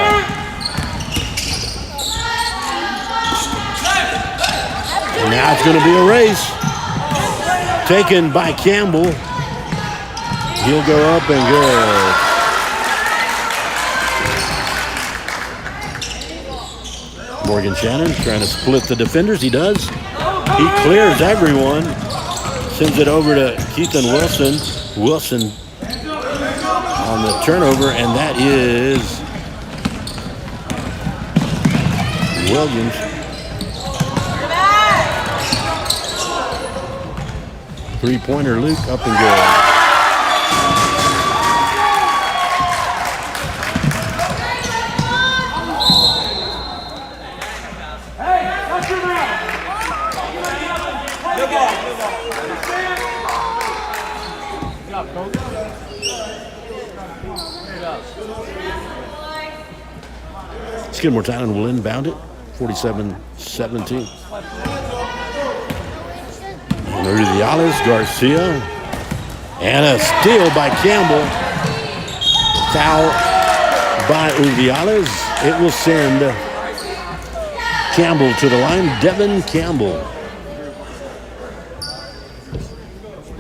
And now it's going to be a race. Taken by Campbell. He'll go up and good. Morgan Shannon trying to split the defenders. He does. He clears everyone. Sends it over to Keithan Wilson. Wilson on the turnover, and that is Williams. Three-pointer Luke up and good. Skidmore-Tynan will inbound it, 47-17. And Udiales, Garcia, and a steal by Campbell. Foul by Udiales. It will send Campbell to the line. Devin Campbell.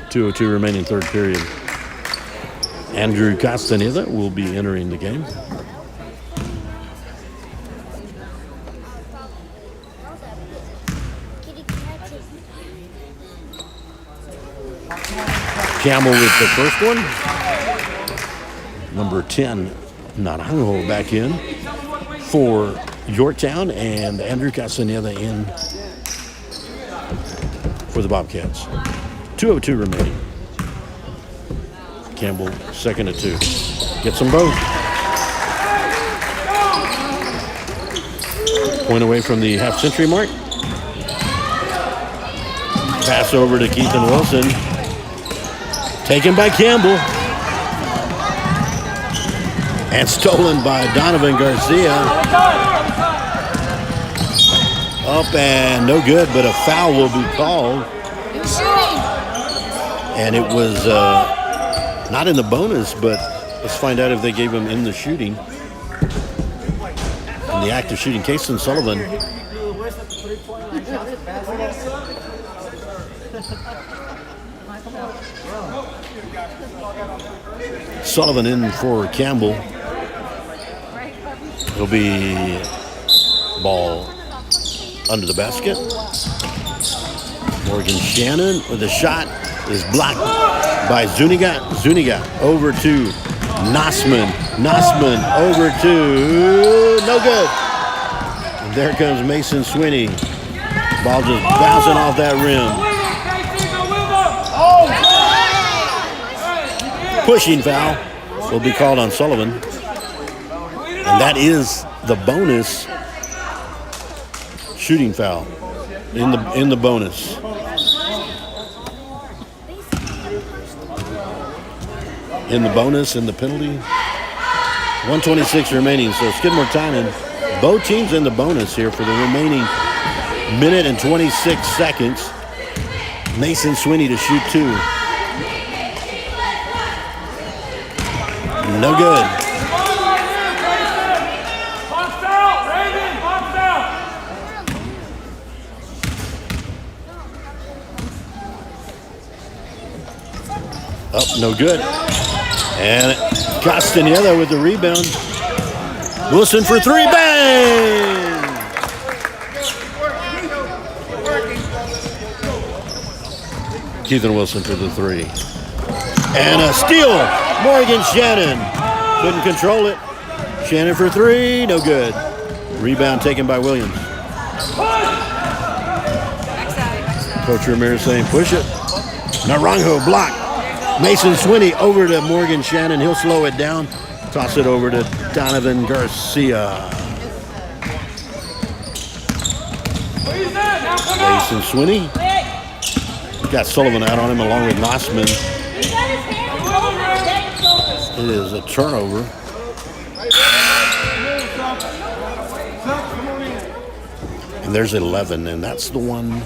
2:02 remaining third period. Andrew Castaneda will be entering the game. Campbell with the first one. Number 10, Naranjo back in for Yorktown, and Andrew Castaneda in for the Bobcats. 2:02 remaining. Campbell second at 2. Gets them both. Point away from the half-century mark. Pass over to Keithan Wilson. Taken by Campbell. And stolen by Donovan Garcia. Up and no good, but a foul will be called. And it was not in the bonus, but let's find out if they gave him in the shooting. In the act of shooting, Kason Sullivan. Sullivan in for Campbell. It'll be ball under the basket. Morgan Shannon with a shot is blocked by Zuniga. Zuniga over to Nossman. Nossman over to no good. And there comes Mason Swinney. Ball just bouncing off that rim. Pushing foul will be called on Sullivan. And that is the bonus shooting foul in the bonus. In the bonus, in the penalty. 1:26 remaining. So Skidmore-Tynan, both teams in the bonus here for the remaining minute and 26 seconds. Mason Swinney to shoot 2. No good. Up, no good. And Castaneda with the rebound. Wilson for 3, bang! Keithan Wilson for the 3. And a steal, Morgan Shannon. Couldn't control it. Shannon for 3, no good. Rebound taken by Williams. Coach Ramirez saying push it. Naranjo blocked. Mason Swinney over to Morgan Shannon. He'll slow it down. Toss it over to Donovan Garcia. Mason Swinney. Got Sullivan out on him along with Nossman. It is a turnover. And there's 11, and that's the one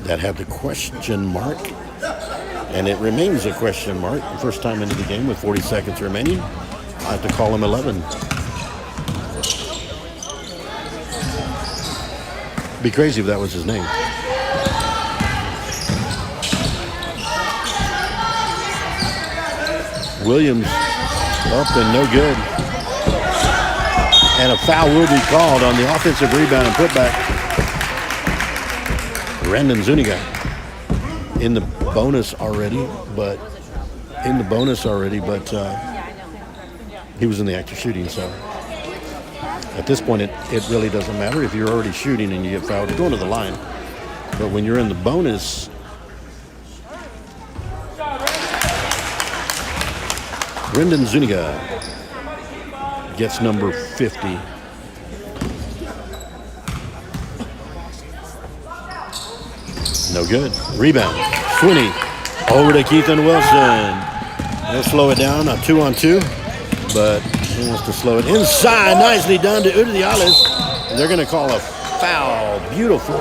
that had the question mark. And it remains a question mark. First time into the game with 40 seconds remaining. I have to call him 11. Be crazy if that was his name. Williams up and no good. And a foul will be called on the offensive rebound and putback. Brandon Zuniga in the bonus already, but he was in the act of shooting, so at this point it really doesn't matter if you're already shooting and you get fouled. You're going to the line. But when you're in the bonus, Brendan Zuniga gets number 50. No good. Rebound. Swinney over to Keithan Wilson. They'll slow it down. A 2-on-2, but he wants to slow it inside. Nicely done to Udiales. And they're going to call a foul. Beautiful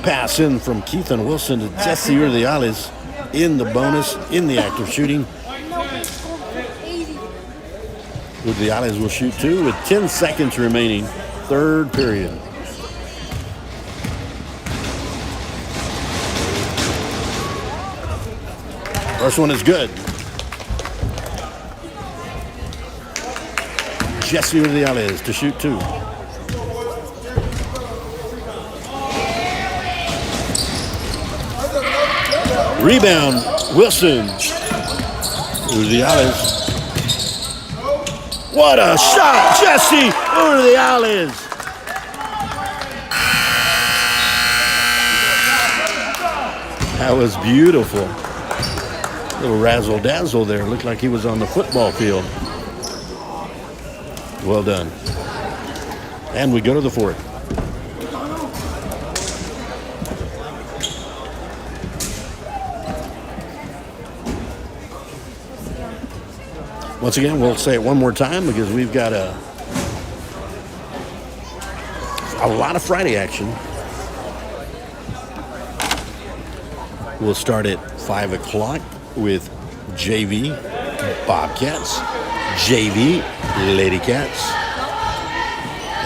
pass in from Keithan Wilson to Jesse Udiales in the bonus, in the act of shooting. Udiales will shoot two with 10 seconds remaining. Third period. First one is good. Jesse Udiales to shoot two. Rebound, Wilson. Udiales. What a shot, Jesse Udiales. That was beautiful. Little razzle-dazzle there. Looked like he was on the football field. Well done. And we go to the fourth. Once again, we'll say it one more time because we've got a lot of Friday action. We'll start at 5 o'clock with JV Bobcats, JV Lady Cats.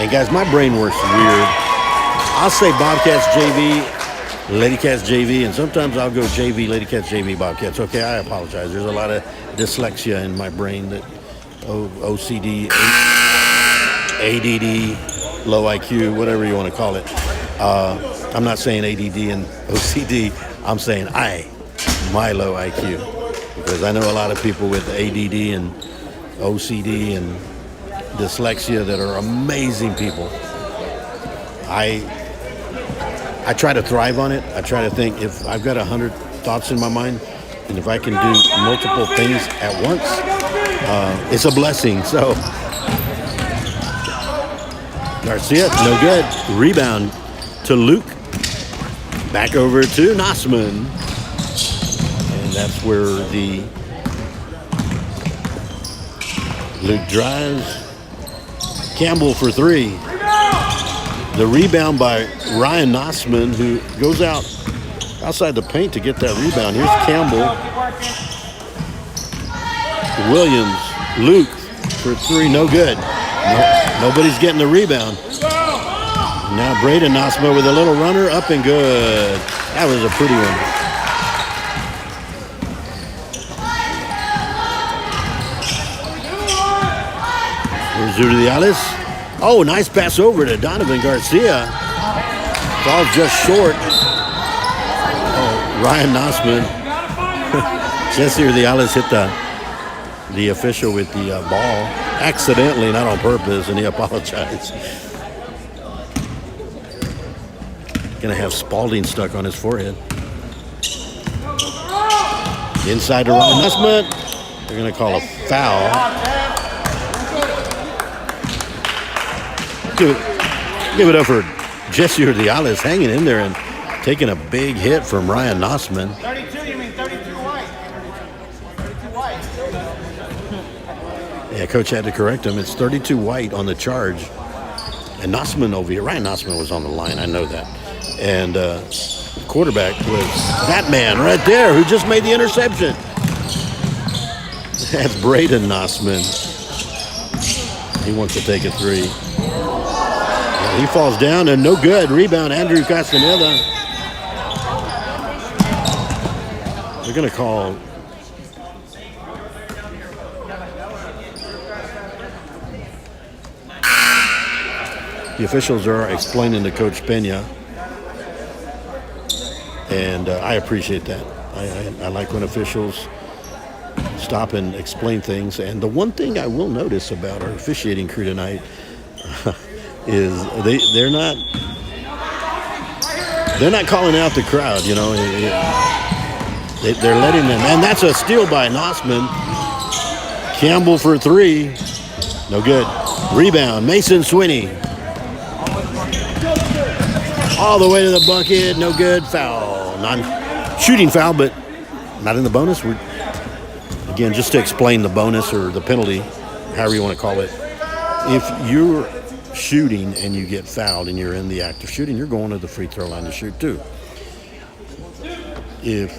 And guys, my brain works weird. I'll say Bobcats JV, Lady Cats JV, and sometimes I'll go JV Lady Cats JV Bobcats. Okay, I apologize. There's a lot of dyslexia in my brain, that OCD, ADD, low IQ, whatever you want to call it. I'm not saying ADD and OCD. I'm saying my low IQ, because I know a lot of people with ADD and OCD and dyslexia that are amazing people. I try to thrive on it. I try to think, if I've got 100 thoughts in my mind, and if I can do multiple things at once, it's a blessing. So Garcia, no good. Rebound to Luke. Back over to Nossman. And that's where the Luke drives. Campbell for three. The rebound by Ryan Nossman, who goes outside the paint to get that rebound. Here's Campbell. Williams. Luke for three. No good. Nobody's getting the rebound. Now Braden Nossman with a little runner, up and good. That was a pretty one. Here's Udiales. Oh, nice pass over to Donovan Garcia. Falls just short. Oh, Ryan Nossman. Jesse Udiales hit the official with the ball accidentally, not on purpose, and he apologized. Gonna have Spalding stuck on his forehead. Inside to Ryan Nossman. They're gonna call a foul. Give it up for Jesse Urdiales hanging in there and taking a big hit from Ryan Nossman. 32, you mean 32 white. 32 white. Yeah, coach had to correct him. It's 32 white on the charge. And Nossman over here, Ryan Nossman was on the line, I know that. And quarterback was that man right there who just made the interception. That's Braden Nossman. He wants to take a three. And he falls down and no good. Rebound, Andrew Castaneda. They're going to call. The officials are explaining to Coach Pena, and I appreciate that. I like when officials stop and explain things. And the one thing I will notice about our officiating crew tonight is they're not calling out the crowd. You know, they're letting them. And that's a steal by Nossman. Campbell for three, no good. Rebound, Mason Swinney. All the way to the bucket, no good. Foul, non-shooting foul, but not in the bonus. Again, just to explain the bonus or the penalty, however you want to call it. If you're shooting and you get fouled and you're in the act of shooting, you're going to the free throw line to shoot too. If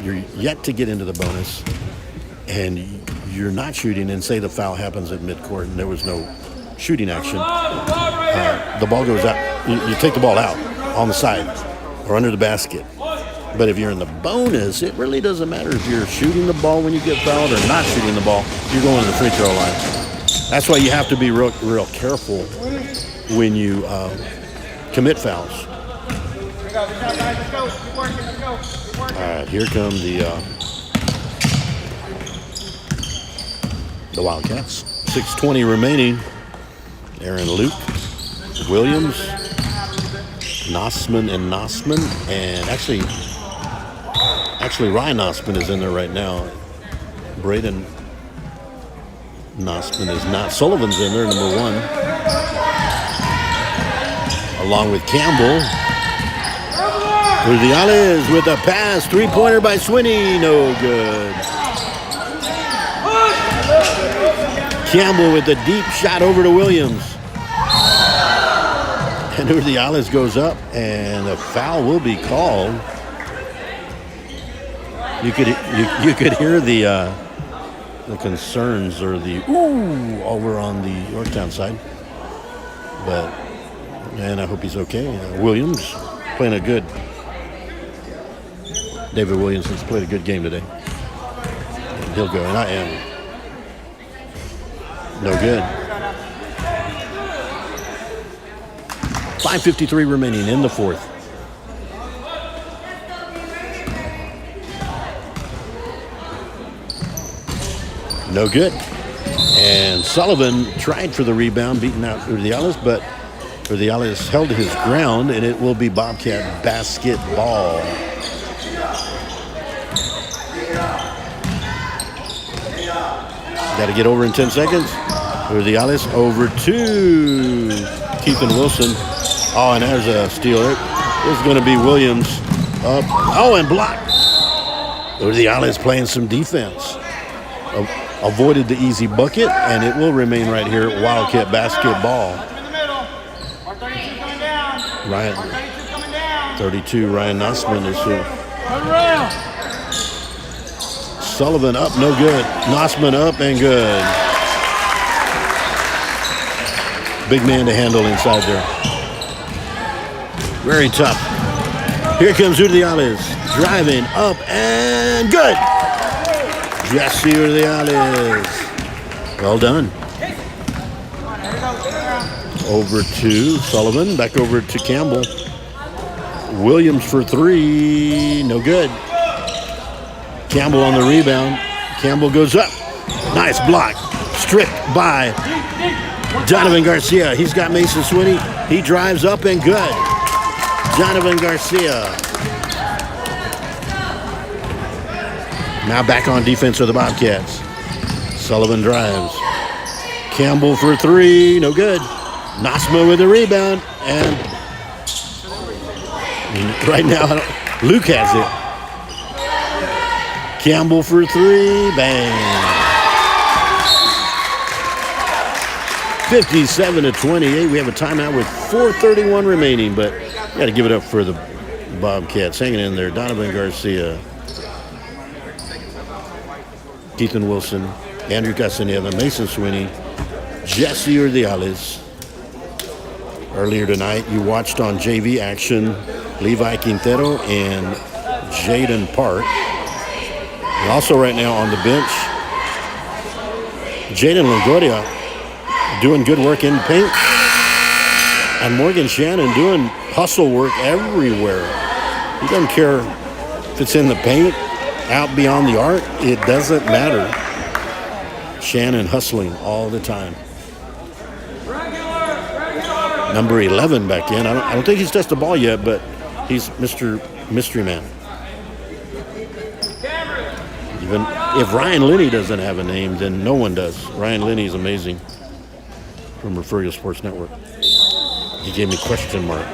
you're yet to get into the bonus and you're not shooting and say the foul happens at midcourt and there was no shooting action, the ball goes out. You take the ball out on the side or under the basket. But if you're in the bonus, it really doesn't matter if you're shooting the ball when you get fouled or not shooting the ball. You're going to the free throw line. That's why you have to be real careful when you commit fouls. All right, here come the Wildcats. 6:20 remaining. Aaron Luke, Williams, Nossman, and actually Ryan Nossman is in there right now. Braden Nossman is not. Sullivan's in there, number one, along with Campbell. Urdiales with a pass, three-pointer by Swinney, no good. Campbell with a deep shot over to Williams. And Urdiales goes up, and a foul will be called. You could hear the concerns or the ooh over on the Yorktown side. But, and I hope he's okay. Williams playing a good. David Williamson's played a good game today. And he'll go, and I am. No good. 5:53 remaining in the fourth. No good. And Sullivan tried for the rebound, beating out Urdiales, but Urdiales held his ground, and it will be Bobcat basketball. Got to get over in 10 seconds. Urdiales over to Keithan Wilson. Oh, and there's a steal. It's going to be Williams up. Oh, and blocked. Urdiales playing some defense. Avoided the easy bucket, and it will remain right here. Wildcat basketball. Ryan, 32, Ryan Nossman is here. Sullivan up, no good. Nossman up and good. Big man to handle inside there. Very tough. Here comes Urdiales. Driving up and good. Jesse Urdiales. Well done. Over to Sullivan. Back over to Campbell. Williams for three. No good. Campbell on the rebound. Campbell goes up. Nice block. Stripped by Jonathan Garcia. He's got Mason Swinney. He drives up and good. Jonathan Garcia. Now back on defense for the Bobcats. Sullivan drives. Campbell for three. No good. Nossman with the rebound. And And right now, Luke has it. Campbell for three. Bang. 57-28. We have a timeout with 4:31 remaining, but you got to give it up for the Bobcats hanging in there. Donovan Garcia, Ethan Wilson, Andrew Castaneda, Mason Sweeney, Jesse Urdiales. Earlier tonight, you watched on JV action Levi Quintero and Jaden Park. And also right now on the bench, Jaden Longoria doing good work in paint. And Morgan Shannon doing hustle work everywhere. He doesn't care if it's in the paint, out beyond the arc. It doesn't matter. Shannon hustling all the time. Number 11 back in. I don't think he's touched the ball yet, but he's Mr. Mystery Man. Even if Ryan Linney doesn't have a name, then no one does. Ryan Linney is amazing. From Referral Sports Network. He gave me question mark.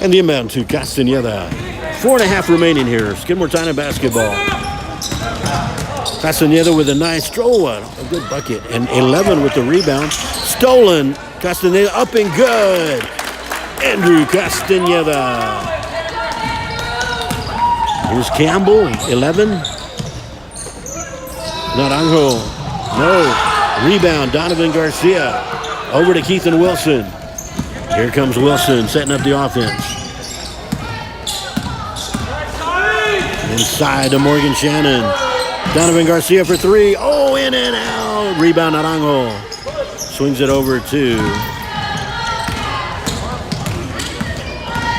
And the inbound to Castaneda. 4.5 remaining here. Skidmore-Tynan basketball. Castaneda with a nice throw, a good bucket. And 11 with the rebound. Stolen. Castaneda up and good. Andrew Castaneda. Here's Campbell, 11. Naranjo. No. Rebound, Donovan Garcia. Over to Keith and Wilson. Here comes Wilson setting up the offense. Inside to Morgan Shannon. Donovan Garcia for three. Oh, in and out. Rebound, Naranjo. Swings it over to...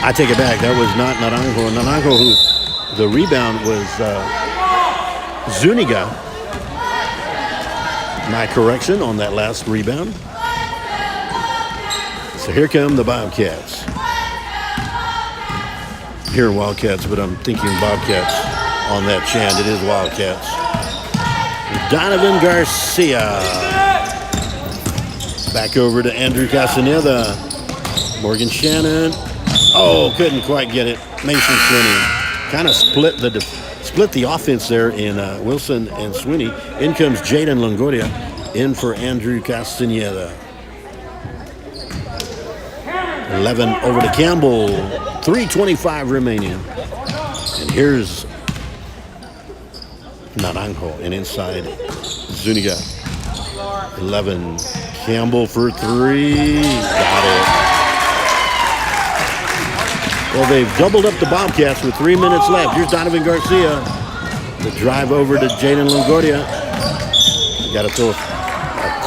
I take it back. That was not Naranjo. Naranjo, who the rebound was Zuniga. My correction on that last rebound. So here come the Bobcats. Here Wildcats, but I'm thinking Bobcats on that chant. It is Wildcats. Donovan Garcia. Back over to Andrew Castaneda. Morgan Shannon. Oh, couldn't quite get it. Mason Sweeney kind of split the offense there in Wilson and Sweeney. In comes Jaden Longoria in for Andrew Castaneda. 11 over to Campbell. 3:25 remaining. And here's Naranjo and inside Zuniga. 11. Campbell for three. Got it. Well, they've doubled up the Bobcats with 3 minutes left. Here's Donovan Garcia. The drive over to Jaden Longoria. Got to throw a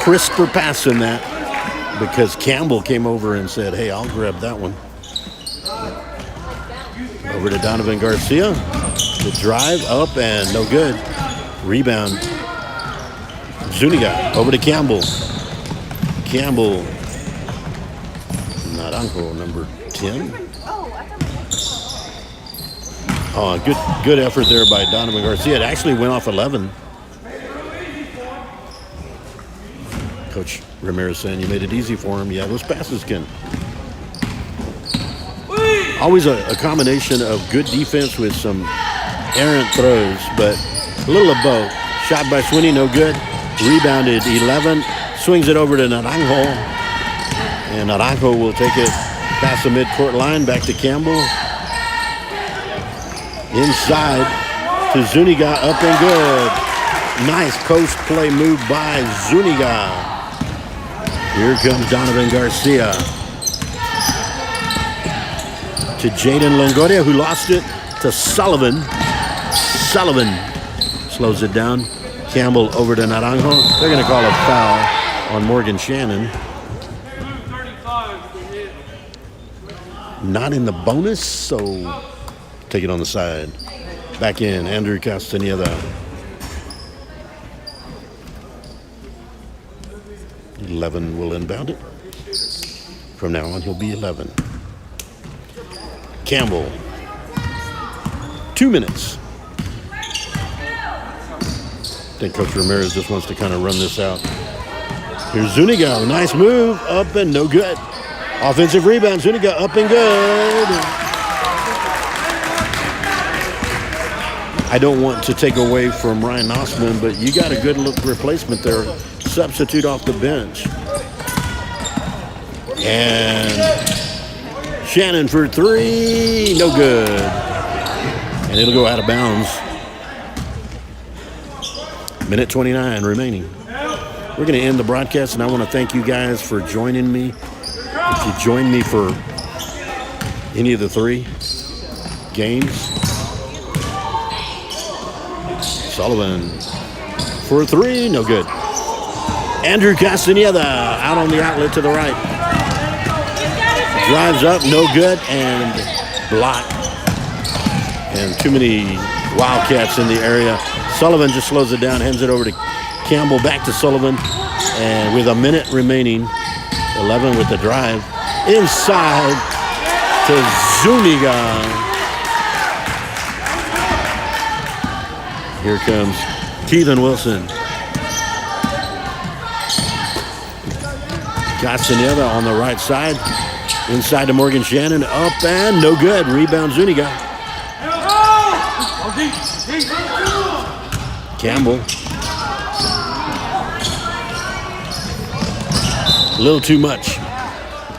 crisper pass in that because Campbell came over and said, hey, I'll grab that one. Over to Donovan Garcia. The drive up and no good. Rebound. Zuniga over to Campbell. Campbell. Naranjo, number 10. Oh, good effort there by Donovan Garcia. It actually went off 11. Coach Ramirez saying you made it easy for him. Yeah, those passes can. Always a combination of good defense with some errant throws, but a little of both. Shot by Sweeney, no good. Rebounded 11. Swings it over to Naranjo. And Naranjo will take it past the midcourt line, back to Campbell. Inside to Zuniga, up and good. Nice post play move by Zuniga. Here comes Donovan Garcia. To Jaden Longoria, who lost it to Sullivan. Sullivan slows it down. Campbell over to Naranjo. They're going to call a foul on Morgan Shannon. Not in the bonus, so take it on the side. Back in, Andrew Castaneda. 11 will inbound it. From now on, he'll be 11. Campbell. 2 minutes. I think Coach Ramirez just wants to kind of run this out. Here's Zuniga. Nice move. Up and no good. Offensive rebound. Zuniga up and good. I don't want to take away from Ryan Nossman, but you got a good look replacement there. Substitute off the bench. And Shannon for three. No good. And it'll go out of bounds. Minute 29 remaining. We're going to end the broadcast, and I want to thank you guys for joining me. If you joined me for any of the 3 games. Sullivan for 3, no good. Andrew Castaneda out on the outlet to the right. Drives up, no good, and blocked. And too many Wildcats in the area. Sullivan just slows it down, hands it over to Campbell, back to Sullivan. And with a minute remaining, 11 with the drive. Inside to Zuniga. Here comes Keelan Wilson. Castaneda on the right side. Inside to Morgan Shannon. Up and no good. Rebound Zuniga. Campbell. A little too much.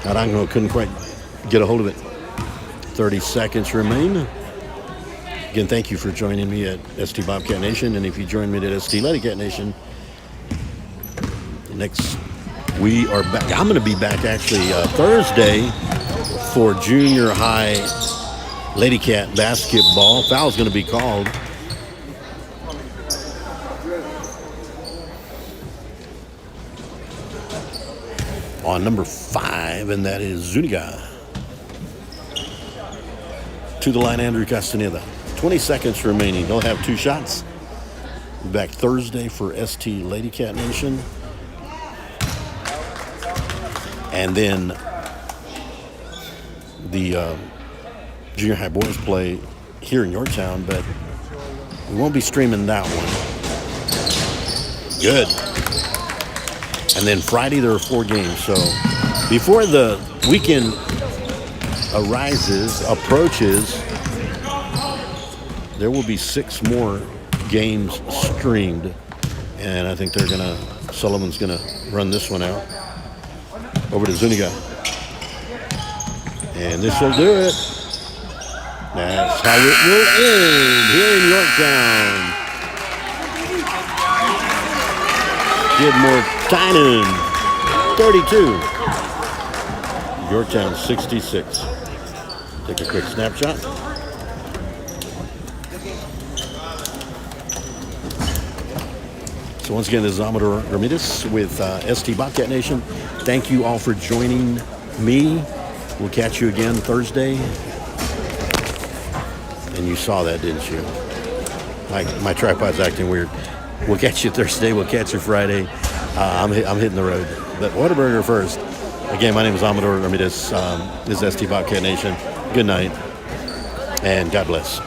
Arango couldn't quite get a hold of it. 30 seconds remain. Again, thank you for joining me at ST Bobcat Nation. And if you join me at ST Lady Cat Nation, next we are back. I'm going to be back actually Thursday for junior high Lady Cat basketball. Foul's going to be called. On number 5, and that is Zuniga. To the line, Andrew Castaneda. 20 seconds remaining. They'll have 2 shots. Back Thursday for ST Lady Cat Nation. And then the junior high boys play here in Yorktown, but we won't be streaming that one. Good. And then Friday there are 4 games. So before the weekend approaches, there will be 6 more games streamed. And I think Sullivan's gonna run this one out. Over to Zuniga. And this will do it. That's how it will end here in Yorktown. Skidmore-Tynan 32. Yorktown 66. Take a quick snapshot. So once again, this is Amador Ramirez with ST Bobcat Nation. Thank you all for joining me. We'll catch you again Thursday. And you saw that, didn't you? My tripod's acting weird. We'll catch you Thursday. We'll catch you Friday. I'm hitting the road. But Whataburger first. Again, my name is Amador Ramirez. This is ST Bobcat Nation. Good night. And God bless.